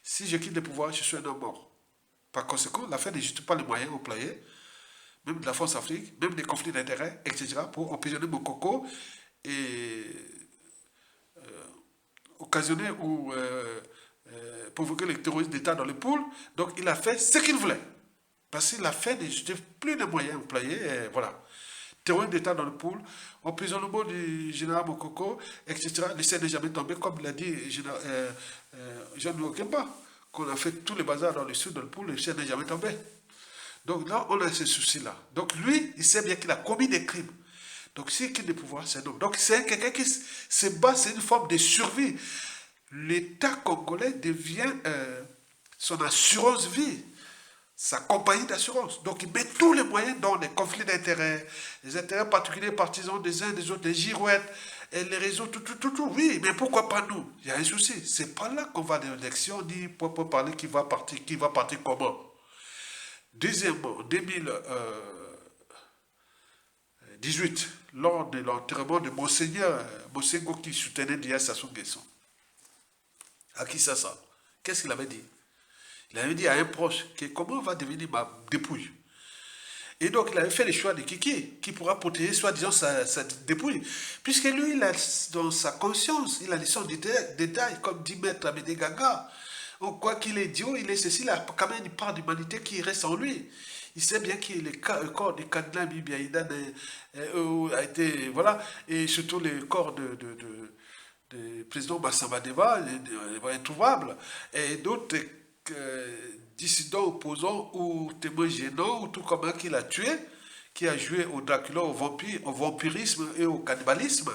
si je quitte le pouvoir, je suis un homme mort. Par conséquent, l'affaire n'est juste pas les moyens employés, même de la France Afrique, même des conflits d'intérêts, etc., pour emprisonner Mokoko et occasionner ou provoquer les terroristes d'État dans les poules. Donc il a fait ce qu'il voulait. Parce qu'il a fait plus de moyens employés, et voilà. Terroristes d'État dans le pool, emprisonnement du général Mokoko, etc. L'essai n'est jamais tombé, comme l'a dit Jean-Louis Okemba, qu'on a fait tous les bazars dans le sud de le pool, l'essai n'est jamais tombé. Donc là, on a ce souci-là. Donc lui, il sait bien qu'il a commis des crimes. Donc s'il quitte le pouvoir, c'est non. Donc c'est quelqu'un qui se bat, c'est une forme de survie. L'État congolais devient son assurance vie. sa compagnie d'assurance. Donc il met tous les moyens dans les conflits d'intérêts, les intérêts particuliers partisans des uns des autres, les girouettes, et les réseaux, tout. Oui, mais pourquoi pas nous? Il y a un souci. C'est pas là qu'on va à l'élection, ni pour parler qui va partir comment. Deuxièmement, en 2018, lors de l'enterrement de Monseigneur Mosengo qui soutenait Dia Sassou Nguesso. À qui ça? Qu'est-ce qu'il avait dit? Il avait dit à un proche que comment va devenir ma dépouille. Et donc, il avait fait le choix de qui pourra protéger, soi-disant, sa dépouille. Puisque lui, il a, dans sa conscience, il a son détail, comme dit Maître Amédée Gaga. Donc, quoi qu'il est idiot, il est ceci, il a quand même une part d'humanité qui reste en lui. Il sait bien que le corps de Kadla Bibiaïda a été, voilà, et surtout le corps de président Massamba Deva est introuvable. Et d'autres dissidents, opposants ou témoins gênants, ou tout comme qu'il a tué, qui a joué au Dracula, au vampirisme et au cannibalisme.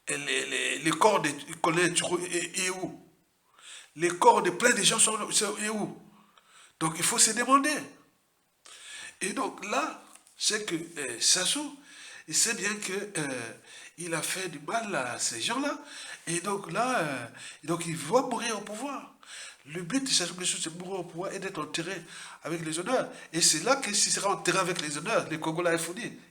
Et les corps de Colin Turou est où? Les corps de plein de gens sont où? Donc il faut se demander. Et donc là, c'est que Sassou, il sait bien que il a fait du mal à ces gens-là. Et donc là, donc il va mourir au pouvoir. Le but de Sassou Nguesso, c'est de mourir au pouvoir et d'être enterré avec les honneurs. Et c'est là que s'il sera enterré avec les honneurs, les Congolais là,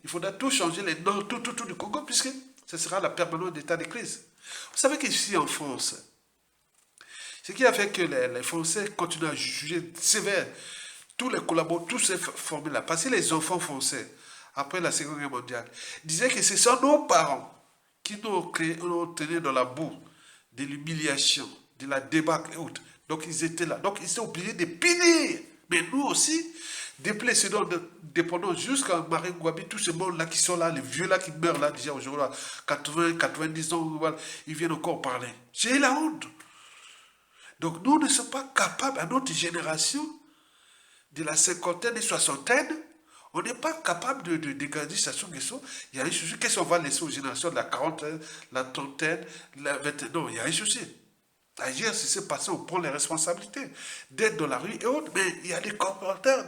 il faudra tout changer, les noms, tout du Congo, puisque ce sera la permanence d'état de crise. Vous savez qu'ici en France, ce qui a fait que les Français continuent à juger sévère tous les collaborateurs, tous ces formés-là, parce que les enfants français, après la Seconde Guerre mondiale, disaient que ce sont nos parents qui nous ont tenu dans la boue de l'humiliation, de la débâcle et autres. Donc ils étaient là. Donc ils sont obligés de punir. Mais nous aussi, depuis ces dépendants jusqu'à Marie Gouabi, tous ces mondes-là qui sont là, les vieux là qui meurent là déjà aujourd'hui, 80, 90 ans, voilà, ils viennent encore parler. J'ai la honte. Donc nous ne sommes pas capables, à notre génération, de la cinquantaine et soixantaine, on n'est pas capable de dégager Sassou Nguesso. Il y a un souci. Qu'est-ce qu'on va laisser aux générations de la quarantaine, la trentaine, la vingtaine? Non, il y a un souci. D'ailleurs, si c'est passé, on prend les responsabilités d'être dans la rue et autres, mais il y a des commentaires,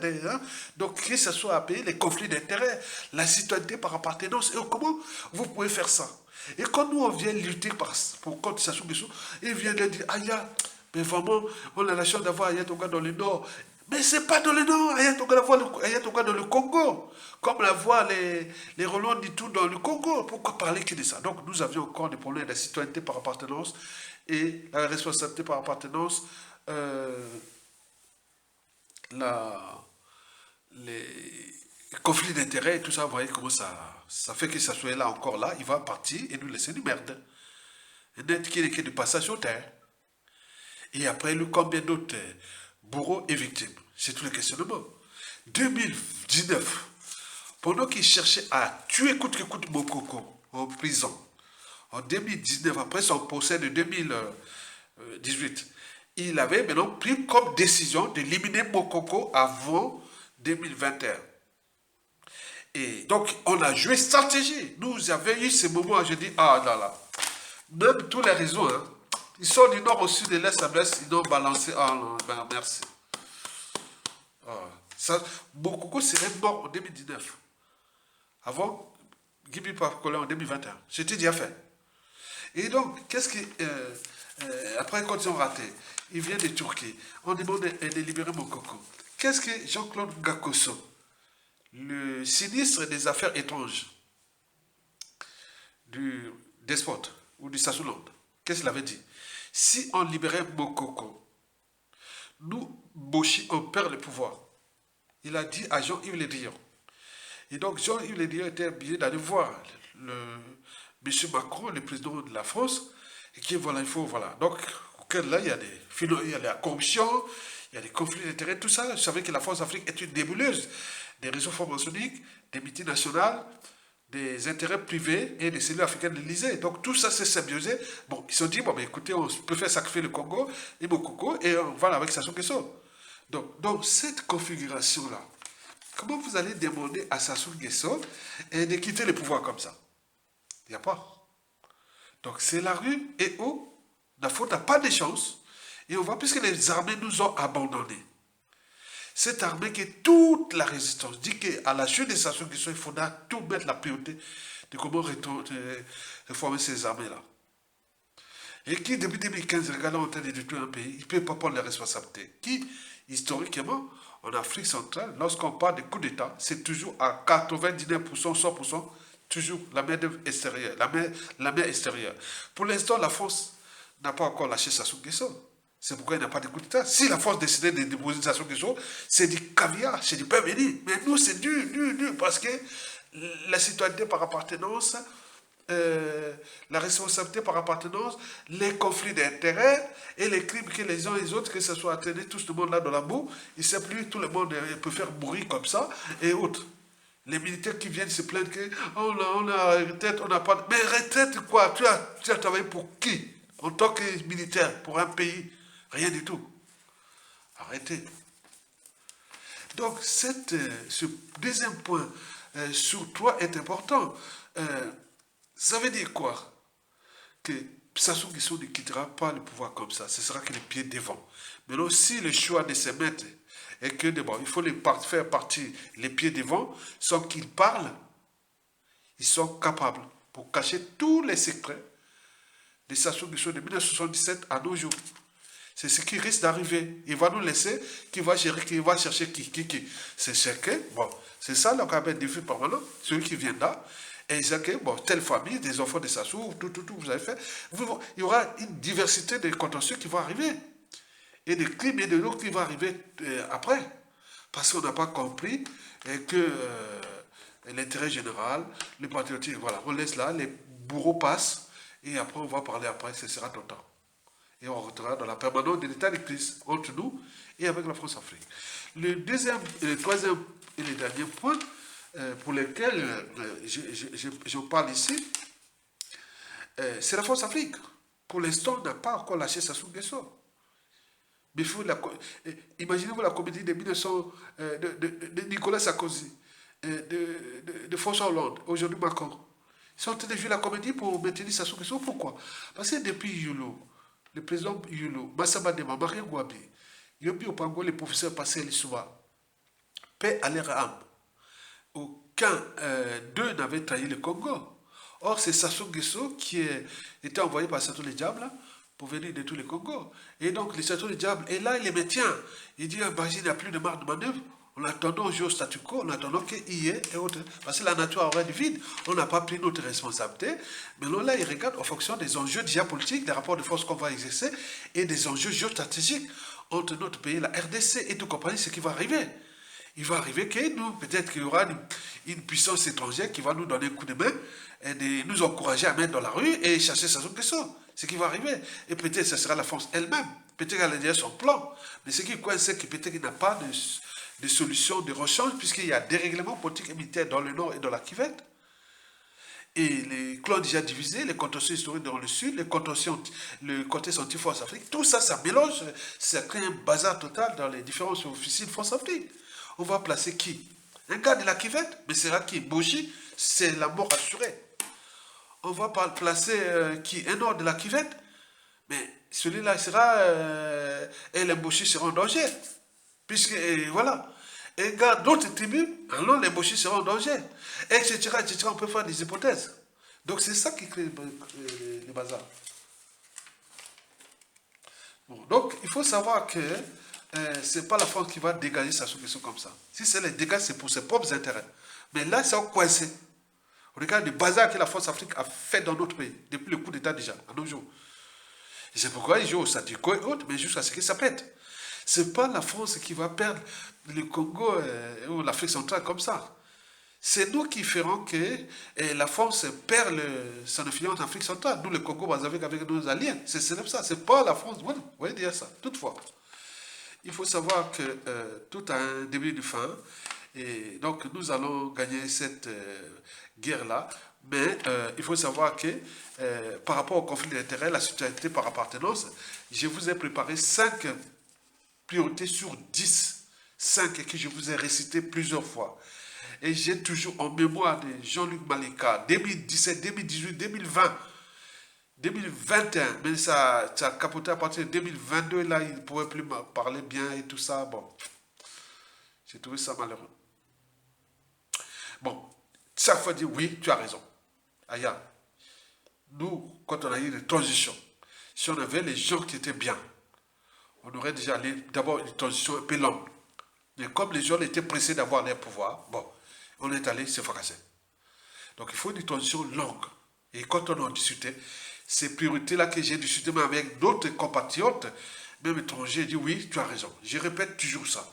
donc que ce soit à payer les conflits d'intérêts, la citoyenneté par appartenance, et comment vous pouvez faire ça? Et quand nous, on vient lutter pour contre Sassou Nguesso, ils viennent de dire, mais vraiment, on a la chance d'avoir Ayatollah dans le Nord. Mais c'est pas dans le Nord, Ayatollah dans le Congo. Comme la voix les Roland dit tout dans le Congo. Pourquoi parler que de ça? Donc nous avions encore des problèmes de citoyenneté par appartenance et la responsabilité par appartenance, les conflits d'intérêts et tout ça. Vous voyez comment ça fait que ça soit là encore là. Il va partir et nous laisser du merde. Un être qui est de passage sur terre. Et après, combien d'autres bourreaux et victimes? C'est tout le questionnement. 2019, pendant qu'il cherchait à tuer coûte que coûte Mokoko en prison, en 2019, après son procès de 2018, il avait maintenant pris comme décision d'éliminer Mokoko avant 2021. Et donc, on a joué stratégie. Nous avions eu ces moments où je dis, ah là là, même tous les réseaux, hein, ils sont du nord au sud, de l'est à l'ouest, ils ont balancé. Ah non, ben merci. Mokoko serait mort en 2019. Avant, Gibi Pakola en 2021. C'était déjà fait. Et donc, qu'est-ce qui. Après, quand ils ont raté, ils viennent de Turquie. On demande de libérer Mokoko. Qu'est-ce que Jean-Claude Gakoso, le sinistre des affaires étranges du despote ou du Sassouland, qu'est-ce qu'il avait dit? Si on libérait Mokoko, nous, Boshi, on perd le pouvoir. Il a dit à Jean-Yves Le Drian. Et donc, Jean-Yves Le Drian était obligé d'aller voir M. Macron, le président de la France, et qui, voilà, il faut, voilà. Donc, là, il y a la corruption, il y a des conflits d'intérêts, tout ça. Vous savez que la France-Afrique est une nébuleuse des réseaux franco-maçonniques, des multinationales, des intérêts privés et des cellules africaines de l'Élysée. Donc tout ça c'est symbiosé. Bon, ils se sont dit, bon, mais écoutez, on peut faire sacrifier le Congo et Mokoko et on va avec Sassou Nguesso. Donc, dans cette configuration-là, comment vous allez demander à Sassou Nguesso de quitter le pouvoir comme ça? Il n'y a pas. Donc c'est la rue et où la faute n'a pas de chance. Et on voit puisque les armées nous ont abandonnés. Cette armée qui est toute la résistance dit qu'à la chute des Sassou Nguesso, il faudra tout mettre la priorité de comment reformer ces armées-là. Et qui, depuis 2015, regarde en train de détruire un pays, il ne peut pas prendre les responsabilités. Qui, historiquement, en Afrique centrale, lorsqu'on parle de coup d'État, c'est toujours à 99%, 100%, toujours la main extérieure. La main extérieure. Pour l'instant, la France n'a pas encore lâché Sassou Nguesso. C'est pourquoi il n'y a pas de coup d'État. Si la France décidait de déposer Sassou Nguesso, c'est du caviar, c'est du pain béni. Mais nous, c'est dur, parce que la citoyenneté par appartenance, la responsabilité par appartenance, les conflits d'intérêts et les crimes que les uns et les autres, que ce soit entraîné tout ce monde-là dans la boue, il ne sait plus, tout le monde peut faire mourir comme ça et autres. Les militaires qui viennent se plaindre que on a retraite, on n'a pas. Mais retraite quoi? Tu as travaillé pour qui? En tant que militaire, pour un pays? Rien du tout. Arrêtez. Donc, ce deuxième point sur toi est important. Ça veut dire quoi? Que Sassou Nguesso ne quittera pas le pouvoir comme ça. Ce sera que les pieds devant. Mais aussi le choix de se mettre et que d'abord, il faut les faire partir les pieds devant sans qu'ils parlent. Ils sont capables pour cacher tous les secrets de Sassou Nguesso de 1977 à nos jours. C'est ce qui risque d'arriver. Il va nous laisser, qui va chercher qui. C'est chacun. Bon, c'est ça le cabin défi permanent, celui qui vient là. Et il que, bon, telle famille, des enfants de Sassou, tout, vous avez fait. Il y aura une diversité de contentieux qui vont arriver. Et des crimes et de l'autre qui vont arriver après. Parce qu'on n'a pas compris que l'intérêt général, le patriotisme, voilà, on laisse là, les bourreaux passent, et après on va parler après, ce sera ton temps. Et on rentrera dans la permanence de l'état de crise entre nous et avec la France-Afrique. Le deuxième, le troisième et le dernier point pour lequel je parle ici, c'est la France-Afrique. Pour l'instant, on n'a pas encore lâché Sassou Nguesso. Mais imaginez-vous la comédie de Nicolas Sarkozy, de François Hollande, aujourd'hui Macron. Ils sont en train de jouer la comédie pour maintenir Sassou Nguesso. Pourquoi? Parce que depuis Yulo, le président Yulo, Massamba Dema, Marie Gouabi, Yobi Opango, le professeur Pascal Lissouba, paix à leur âme. Aucun d'eux n'avait trahi le Congo. Or, c'est Sassou Nguesso qui était envoyé par Sassou le Diable pour venir de tous les Congo. Et donc, le Sassou le Diable est là, il les maintient. Il dit, il n'y a plus de marge de manœuvre. En attendant au statu quo, en attendant qu'il y ait et autres. Parce que la nature aurait du vide. On n'a pas pris notre responsabilité. Mais là, il regarde en fonction des enjeux géopolitiques, des rapports de force qu'on va exercer et des enjeux géostratégiques entre notre pays, la RDC et tout compagnie, ce qui va arriver. Il va arriver que nous, peut-être qu'il y aura une puissance étrangère qui va nous donner un coup de main et de nous encourager à mettre dans la rue et chasser Sassou Nguesso. Ce qui va arriver. Et peut-être ce sera la France elle-même. Peut-être qu'elle a déjà son plan. Mais ce qui coince, c'est que peut-être qu'il n'y a pas de solution de rechange puisqu'il y a des règlements politiques et militaires dans le nord et dans la Kivette. Et les clans déjà divisés, les contentieux historiques dans le sud, le contexte anti-France Afrique, tout ça, ça mélange, ça crée un bazar total dans les différents officiers de France Afrique. On va placer qui? Un gars de la Kivette? Mais c'est là qui? Boji, c'est la mort assurée. On va placer qui? Un autre de la Kivette? Mais celui-là sera... et l'embauché sera en danger. Puisque, voilà. Et gars d'autres tribus, alors l'embauché sera en danger. Etc., etc. On peut faire des hypothèses. Donc c'est ça qui crée le bazar. Bon, donc il faut savoir que c'est pas la France qui va dégager Sassou Nguesso comme ça. Si c'est les dégâts, c'est pour ses propres intérêts. Mais là, c'est coincé. Regarde le bazar que la France-Afrique a fait dans notre pays, depuis le coup d'État déjà, à nos jours. Et c'est pourquoi ils jouent au statu quo et autres, mais jusqu'à ce que ça pète. C'est pas la France qui va perdre le Congo ou l'Afrique centrale comme ça. C'est nous qui ferons que la France perd son influence en Afrique centrale. Nous, le Congo, avec nos alliés. C'est ça. C'est pas la France. Voilà, vous voyez dire ça. Toutefois, il faut savoir que tout a un début et une fin. Et donc, nous allons gagner cette guerre-là. Mais il faut savoir que par rapport au conflit d'intérêts, la citoyenneté par appartenance, je vous ai préparé 5 priorités sur 10. 5 que je vous ai récité plusieurs fois. Et j'ai toujours en mémoire de Jean-Luc Malika, 2017, 2018, 2020, 2021, mais ça a capoté à partir de 2022, là, il ne pouvait plus parler bien et tout ça, bon. J'ai trouvé ça malheureux. Bon, chaque fois dit oui, tu as raison. Aya, nous, quand on a eu une transition, si on avait les gens qui étaient bien, on aurait déjà allé d'abord une transition un peu longue. Mais comme les gens étaient pressés d'avoir leur pouvoir, bon, on est allé se fracasser. Donc il faut une transition longue. Et quand on en discutait, ces priorités-là que j'ai discuté même avec d'autres compatriotes, même étrangers, dit oui, tu as raison. Je répète toujours ça,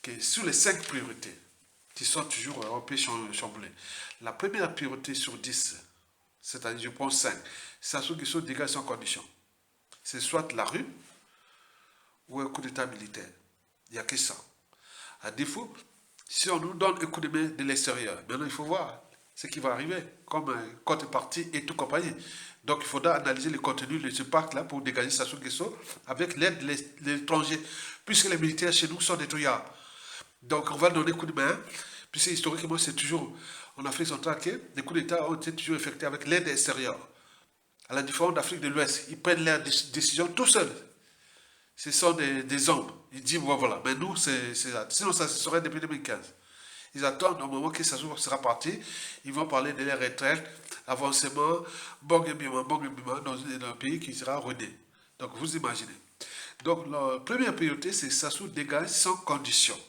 que sur les 5 priorités, qui sont toujours un peu chamboulées, la première priorité sur 10, c'est-à-dire je prends 5, c'est ceux qui sont dégâts sans condition. C'est soit la rue ou un coup d'état militaire. Il n'y a que ça. À défaut, si on nous donne un coup de main de l'extérieur, maintenant il faut voir ce qui va arriver, comme contrepartie et tout compagnie. Donc il faudra analyser le contenu de ce pacte-là pour dégager Sassou Nguesso avec l'aide de l'étranger, puisque les militaires chez nous sont des trouillards. Donc on va donner un coup de main, puisque historiquement c'est toujours en Afrique centrale que les coups d'État ont été toujours effectués avec l'aide extérieure. À la différence d'Afrique de l'Ouest, ils prennent leurs décisions tout seuls. Ce sont des hommes. Ils disent, voilà, mais nous, c'est ça. Sinon, ça se serait depuis 2015. Ils attendent au moment que ça sera parti. Ils vont parler de leur retraite, avancement, bon dans un pays qui sera rodé. Donc, vous imaginez. Donc, la première priorité, c'est Sassou dégage sans condition.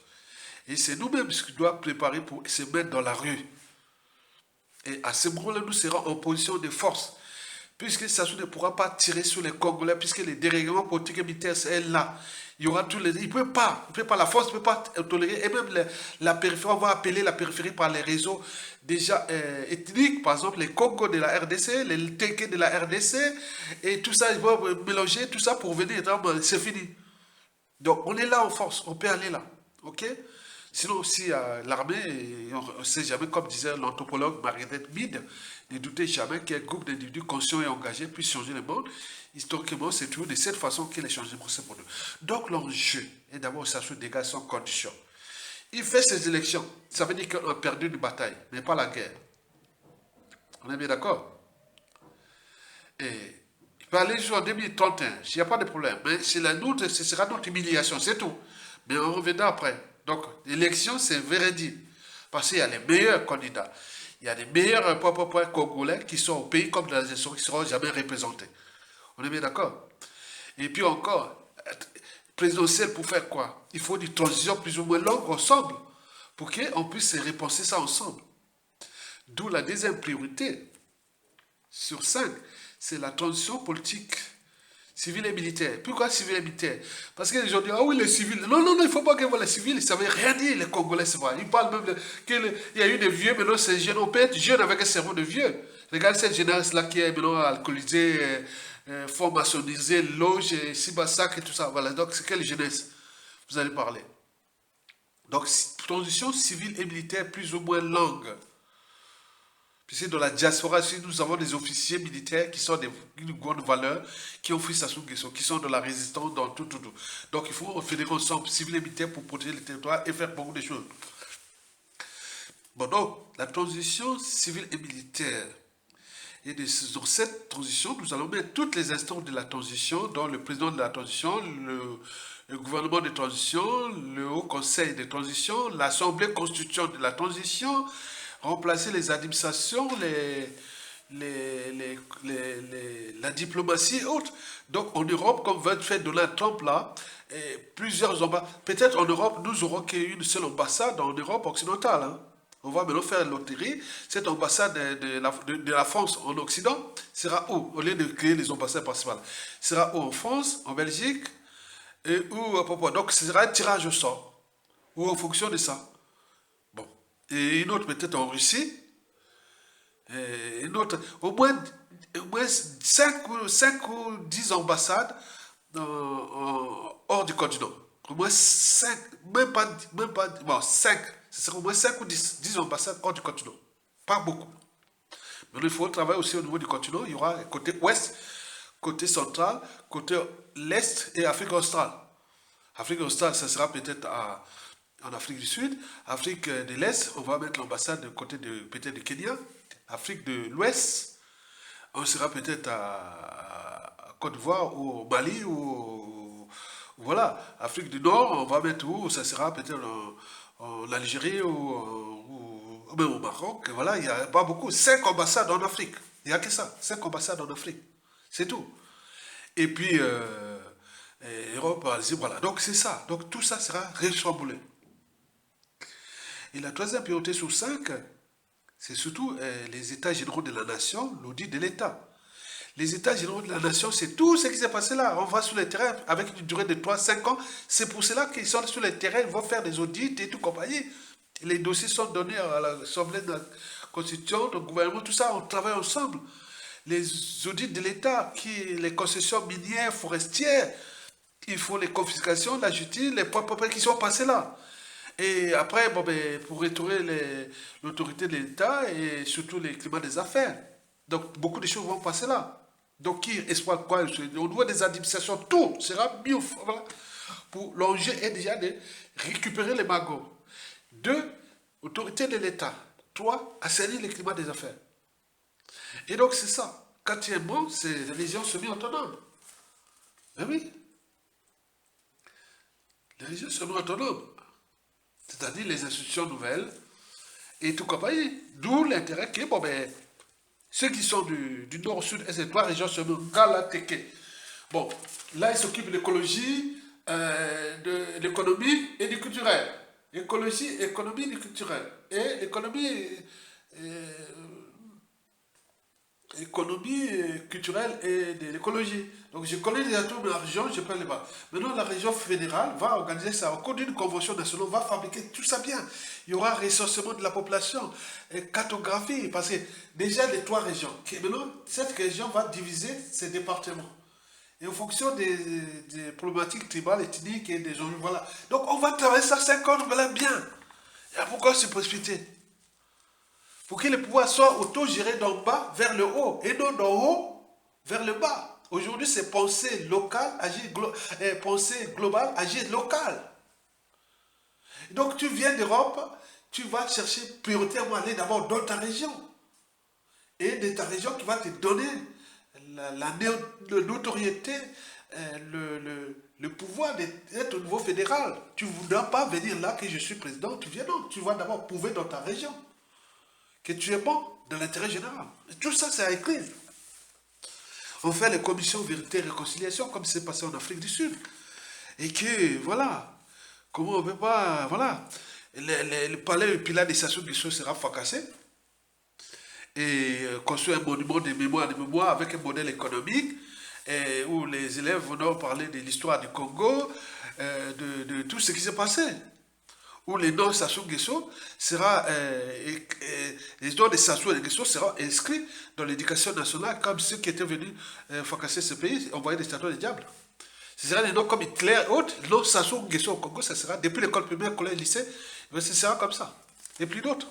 Et c'est nous-mêmes qui doivent préparer pour se mettre dans la rue. Et à ce moment-là, nous serons en position de force. Puisque Sassou ne pourra pas tirer sur les Congolais, puisque les dérèglements politiques et militaires, c'est là. Il y aura tous les... Il ne peut pas, la force ne peut pas tolérer. Et même la périphérie, on va appeler la périphérie par les réseaux déjà ethniques, par exemple les Congos de la RDC, les Téké de la RDC, et tout ça, ils vont mélanger tout ça pour venir. C'est fini. Donc on est là en force, on peut aller là. Ok? Sinon aussi, l'armée, on ne sait jamais, comme disait l'anthropologue Margaret Mead, ne doutez jamais qu'un groupe d'individus conscients et engagés puisse changer le monde. Historiquement, c'est toujours de cette façon que les changements se produisent. Donc l'enjeu est d'abord Sassou dégage sans condition. Il fait ses élections. Ça veut dire qu'on a perdu une bataille, mais pas la guerre. On est bien d'accord? Et il peut aller jusqu'en 2031, il n'y a pas de problème. Mais c'est ce sera notre humiliation, c'est tout. Mais on reviendra après. Donc, l'élection, c'est véridique. Parce qu'il y a les meilleurs candidats. Il y a les meilleurs congolais qui sont au pays comme dans les élections qui ne seront jamais représentés. On est bien d'accord? Et puis encore, présidentielle pour faire quoi? Il faut une transition plus ou moins longue ensemble pour qu'on puisse repenser ça ensemble. D'où la deuxième priorité sur 5, c'est la transition politique. Civil et militaire. Pourquoi civil et militaire? Parce que les gens disent, ah oui, les civils. Non, il ne faut pas qu'ils voient les civils. Ça ne veut rien dire, les Congolais, c'est vrai. Ils parlent même qu'il y a eu des vieux, maintenant c'est jeune. On peut être jeune avec un cerveau de vieux. Regardez cette jeunesse-là qui est maintenant alcoolisée, formationnisée, loge, Sibassac et tout ça. Voilà, donc c'est quelle jeunesse vous allez parler? Donc, transition civile et militaire plus ou moins longue. Puisque dans la diaspora, nous avons des officiers militaires qui sont d'une grande valeur, qui ont fui Sassou Nguesso, qui sont de la résistance, dans tout. Donc il faut fédérer ensemble, civils et militaires, pour protéger le territoire et faire beaucoup de choses. Bon, donc, la transition civile et militaire. Et dans cette transition, nous allons mettre toutes les instances de la transition, dont le président de la transition, le gouvernement de transition, le Haut Conseil de transition, l'Assemblée constituante de la transition, remplacer les administrations, la diplomatie et autres. Donc en Europe, comme va faire Donald Trump là, plusieurs ambassades. Peut-être en Europe, nous aurons qu'une seule ambassade en Europe occidentale. Hein. On va maintenant faire la loterie. Cette ambassade de la France en Occident sera où? Au lieu de créer les ambassades principales. Sera où? En France, en Belgique, et où à Papua. Donc ce sera un tirage au sort. Ou en fonction de ça. Et une autre peut-être en Russie, et une autre, au moins 5 ou 10 ambassades hors du continent. Au moins 5, même pas, bon, 5, ce serait au moins 5 ou 10 ambassades hors du continent. Pas beaucoup. Mais il faut travailler aussi au niveau du continent. Il y aura côté ouest, côté central, côté l'est et Afrique australe. Afrique australe, ça sera peut-être en Afrique du Sud. Afrique de l'Est, on va mettre l'ambassade de côté peut-être de Kenya. Afrique de l'Ouest, on sera peut-être à Côte d'Ivoire ou au Mali ou voilà. Afrique du Nord, on va mettre où? Ça sera peut-être en Algérie ou même au Maroc, voilà, il n'y a pas beaucoup. 5 ambassades en Afrique. Il n'y a que ça. 5 ambassades en Afrique. C'est tout. Et puis, Europe, Asie, voilà. Donc, c'est ça. Donc, tout ça sera réchamboulé. Et la troisième priorité sur 5, c'est surtout les États généraux de la nation, l'audit de l'État. Les États généraux de la nation, c'est tout ce qui s'est passé là. On va sur le terrain avec une durée de 3-5 ans. C'est pour cela qu'ils sont sur le terrain, ils vont faire des audits et tout compagnie. Les dossiers sont donnés à l'Assemblée de la Constitution, au gouvernement, tout ça, on travaille ensemble. Les audits de l'État, les concessions minières, forestières, il faut les confiscations, la justice, les points qui sont passés là. Et après, bon, ben, pour restaurer l'autorité de l'État et surtout les climats des affaires. Donc, beaucoup de choses vont passer là. Donc, qui exploite quoi? Au niveau des administrations, tout sera mieux. Voilà. Pour l'enjeu est déjà de récupérer les magots. 2, autorité de l'État. 3, assainir le climat des affaires. Et donc, c'est ça. Quatrièmement, c'est les régions semi-autonomes. Ben oui. Les régions semi-autonomes. C'est-à-dire les institutions nouvelles et tout compagnie. D'où l'intérêt que, bon, ben, ceux qui sont du nord au sud, et ces 3 régions semi-autonomes. Bon, là, ils s'occupent de l'écologie, de l'économie et du culturel. Écologie, économie, du culturel. Et économie culturelle et de l'écologie. Donc je connais déjà toute la région, je peux aller voir. Maintenant, la région fédérale va organiser ça. Au cours d'une convention nationale, va fabriquer tout ça bien. Il y aura recensement de la population, et cartographie, parce que déjà les 3 régions. Maintenant, cette région va diviser ses départements. Et en fonction des problématiques tribales, ethniques et des enjeux, voilà. Donc on va travailler ça 5 ans, voilà, bien. Et pourquoi se précipiter? Pour que le pouvoir soit auto-géré d'en bas vers le haut, et non d'en haut vers le bas. Aujourd'hui, c'est penser local, penser global, agir local. Donc, tu viens d'Europe, tu vas chercher prioritairement aller d'abord dans ta région. Et de ta région qui va te donner la notoriété, le pouvoir d'être au niveau fédéral. Tu ne voudras pas venir là que je suis président, tu viens non. Tu vas d'abord prouver dans ta région que tu es bon dans l'intérêt général. Et tout ça, c'est à écrire. On fait les commissions vérité et réconciliation, comme c'est passé en Afrique du Sud. Et que, voilà, comment on ne peut pas, voilà, le palais le Pilat de Sassou Nguesso sera fracassé. Et construire un monument de mémoire avec un modèle économique, où les élèves vont parler de l'histoire du Congo, de tout ce qui s'est passé. Où les noms de Sassou Nguesso sera, les noms de Sassou Nguesso seront inscrits dans l'éducation nationale comme ceux qui étaient venus fracasser ce pays, envoyer des statues de diable. Ce sera des noms comme Hitler et autres. Le nom Sassou Nguesso au Congo, ça sera, depuis l'école primaire, collège, lycée, ce sera comme ça. Et plus d'autres.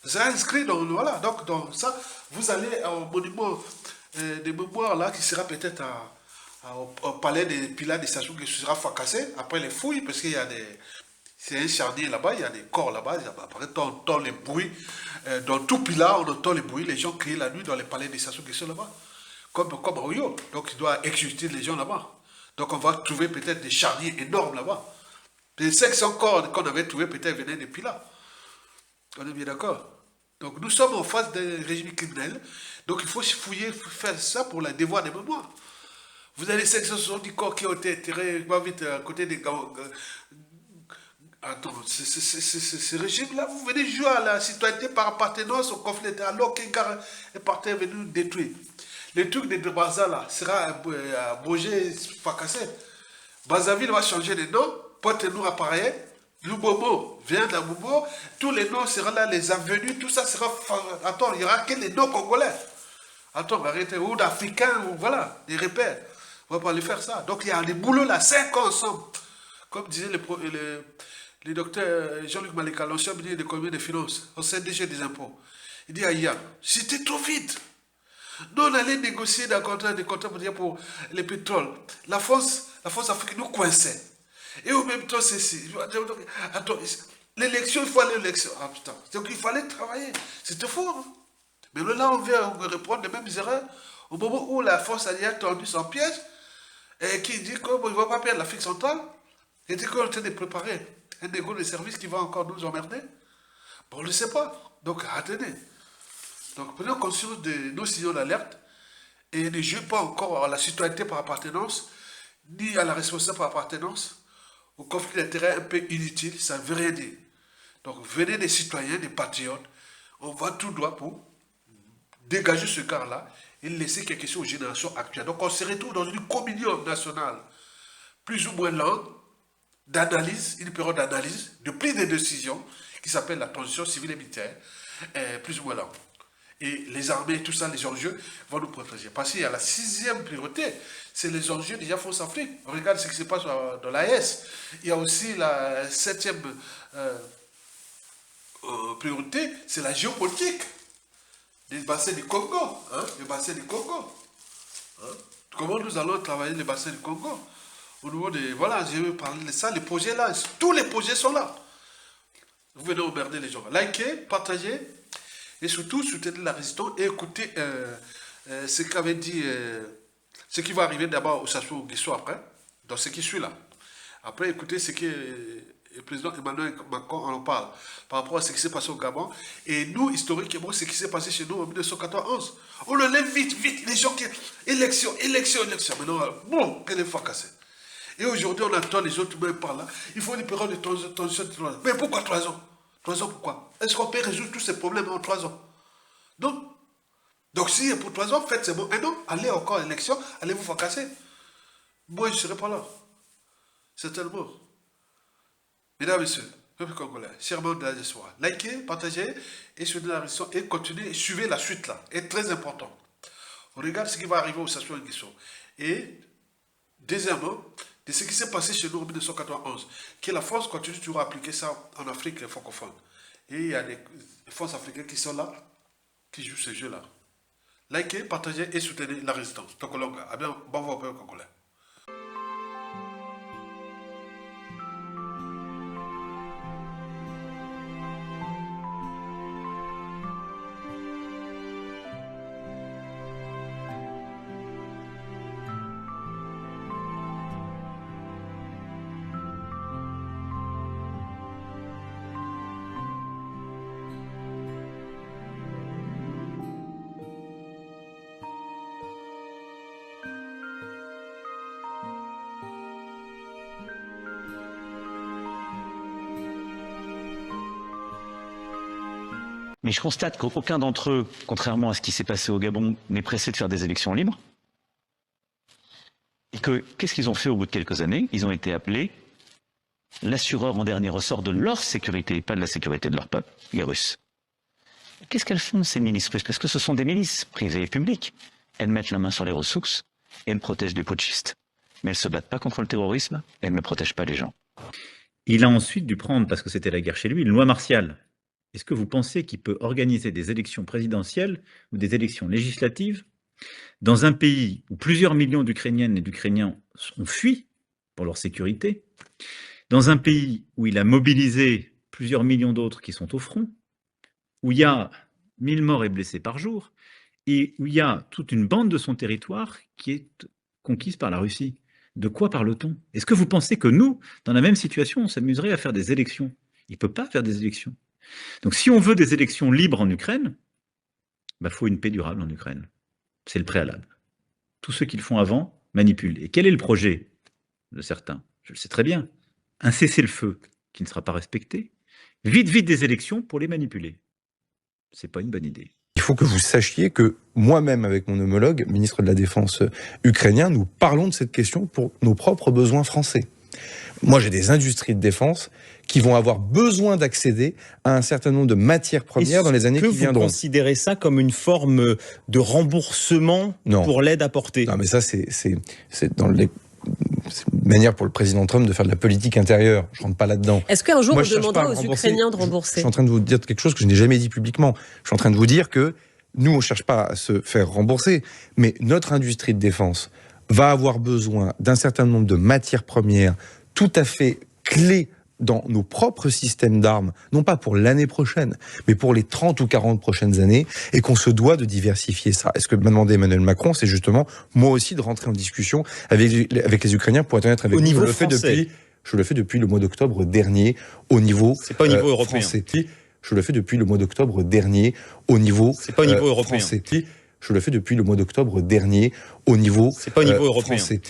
Ça sera inscrit dans, voilà, donc dans ça, vous allez au monument de mémoire là, qui sera peut-être au palais des Pilat de Sassou Nguesso, sera fracassé après les fouilles, parce qu'il y a des... C'est un charnier là-bas, il y a des corps là-bas, après on entend les bruits, dans tout Pilat, on entend les bruits, les gens crient la nuit dans les palais des Sassou Nguesso là-bas, comme à Oyo, donc il doit exécuter les gens là-bas. Donc on va trouver peut-être des charniers énormes là-bas. Les 500 corps qu'on avait trouvés peut-être venaient des Pilat. On est bien d'accord. Donc nous sommes en face d'un régime criminel, donc il faut fouiller, faire ça pour la devoir des mémoires. Vous avez 570 corps qui ont été enterrés, vite à côté des... Attends, ce régime-là, vous venez jouer à la citoyenneté par appartenance au conflit, alors qu'un gars est parti venir détruire. Le truc de Baza, là, sera abrogé, fracassé. Brazzaville va changer de nom, Pointe-Noire apparaît, Lubomo vient d'Abubo, tous les noms seront là, les avenues, tout ça sera... Attends, il n'y aura que les noms congolais. Attends, arrêtez, ou d'Africains, ou voilà, des repères. On ne va pas les faire ça. Donc il y a des boulots là, 5 ans ensemble. Comme disait le docteur Jean-Luc Malika, l'ancien ministre de l'économie et des finances, au CNDG des impôts. Il dit, Aïe, c'était trop vite. Nous, on allait négocier des contrats pour le pétrole. La France Afrique nous coinçait. Et au même temps, c'est ici. Attends, l'élection, il faut aller à l'élection. Ah putain, donc il fallait travailler. C'était fort. Hein? Mais là, on vient reprendre les mêmes erreurs au moment où la France a tendu son piège et qui dit qu'il ne va pas perdre l'Afrique centrale. Il était en train de préparer. un négo de service qui va encore nous emmerder? Bon, on ne le sait pas. Donc, attendez. Donc, prenons conscience de nos signaux d'alerte et ne jouez pas encore à la citoyenneté par appartenance, ni à la responsabilité par appartenance, au conflit d'intérêts un peu inutile, ça ne veut rien dire. Donc, venez des citoyens, des patriotes, on va tout droit pour dégager ce quart-là et laisser quelque chose aux générations actuelles. Donc, on se retrouve dans une communion nationale plus ou moins lente, d'analyse, une période d'analyse, de prise de décision, qui s'appelle la transition civile et militaire, plus ou moins lente. Et les armées, tout ça, les enjeux vont nous protéger. Parce qu'il y a la 6e priorité, c'est les enjeux déjà France Afrique. On regarde ce qui se passe dans l'AES. Il y a aussi la 7e priorité, c'est la géopolitique. Les bassins du Congo. Hein, les bassins du Congo. Hein, comment nous allons travailler les bassins du Congo? Au niveau des... Voilà, je vais parler de ça, les projets là. Tous les projets sont là. Vous venez emmerder les gens. Likez, partagez. Et surtout, soutenez la résistance et écoutez ce qu'avait dit, ce qui va arriver d'abord au Sassou Nguesso après, dans ce qui suit là. Après, écoutez ce que le président Emmanuel Macron en parle par rapport à ce qui s'est passé au Gabon. Et nous, historiquement, ce qui s'est passé chez nous en 1991. On le lève vite, les gens qui... Élection. Maintenant, bon, quelle est fracassée. Et aujourd'hui, on attend les autres même par là. Il faut une période de transition de 3 ans. Mais pourquoi 3 ans? 3 ans, pourquoi? Est-ce qu'on peut résoudre tous ces problèmes en 3 ans? Non. Donc si pour 3 ans, faites c'est bon. Un an, allez encore à l'élection, allez vous fracasser. Moi, je ne serai pas là. Certainement. Mesdames et messieurs, peuple congolais, chèrement de la diaspora, likez, partagez et soutenez la résistance et continuez, suivez la suite là. C'est très important. On regarde ce qui va arriver au Sassou Nguesso. Et deuxièmement, de ce qui s'est passé chez nous en 1991, que la France continue toujours à appliquer ça en Afrique francophone. Et il y a des forces africaines qui sont là, qui jouent ce jeu-là. Likez, partagez et soutenez la résistance. Tokolonga, à bien, bon vent au peuple congolais. Mais je constate qu'aucun d'entre eux, contrairement à ce qui s'est passé au Gabon, n'est pressé de faire des élections libres. Et que, qu'est-ce qu'ils ont fait au bout de quelques années? Ils ont été appelés l'assureur en dernier ressort de leur sécurité, pas de la sécurité de leur peuple, les Russes. Qu'est-ce qu'elles font, ces milices russes? Parce que ce sont des milices privées et publiques. Elles mettent la main sur les ressources et elles protègent les putschistes. Mais elles ne se battent pas contre le terrorisme, elles ne protègent pas les gens. Il a ensuite dû prendre, parce que c'était la guerre chez lui, une loi martiale. Est-ce que vous pensez qu'il peut organiser des élections présidentielles ou des élections législatives dans un pays où plusieurs millions d'Ukrainiennes et d'Ukrainiens ont fui pour leur sécurité, dans un pays où il a mobilisé plusieurs millions d'autres qui sont au front, où il y a 1000 morts et blessés par jour, et où il y a toute une bande de son territoire qui est conquise par la Russie? De quoi parle-t-on? Est-ce que vous pensez que nous, dans la même situation, on s'amuserait à faire des élections? Il ne peut pas faire des élections. Donc si on veut des élections libres en Ukraine, il faut une paix durable en Ukraine. C'est le préalable. Tous ceux qui le font avant manipulent. Et quel est le projet de certains? Je le sais très bien. Un cessez-le-feu qui ne sera pas respecté. Vite des élections pour les manipuler. C'est pas une bonne idée. Il faut que vous sachiez que moi-même, avec mon homologue, ministre de la Défense ukrainien, nous parlons de cette question pour nos propres besoins français. Moi, j'ai des industries de défense qui vont avoir besoin d'accéder à un certain nombre de matières premières dans les années qui viendront. Vous considérez ça comme une forme de remboursement pour l'aide apportée? Non, mais ça, c'est dans les... C'est une manière pour le président Trump de faire de la politique intérieure. Je rentre pas là-dedans. Est-ce qu'un jour on demandera aux Ukrainiens de rembourser? Je suis en train de vous dire quelque chose que je n'ai jamais dit publiquement. Je suis en train de vous dire que nous, on cherche pas à se faire rembourser, mais notre industrie de défense va avoir besoin d'un certain nombre de matières premières tout à fait clés dans nos propres systèmes d'armes, non pas pour l'année prochaine, mais pour les 30 ou 40 prochaines années, et qu'on se doit de diversifier ça. Et ce que m'a demandé Emmanuel Macron, c'est justement, moi aussi, de rentrer en discussion avec les Ukrainiens pour être honnête avec vous. Au niveau le fait français. depuis Je le fais depuis le mois d'octobre dernier au niveau C'est pas au niveau européen. français. Je le fais depuis le mois d'octobre dernier au niveau C'est pas au niveau européen. français. Je le fais depuis le mois d'octobre dernier au niveau C'est pas au niveau européen. français.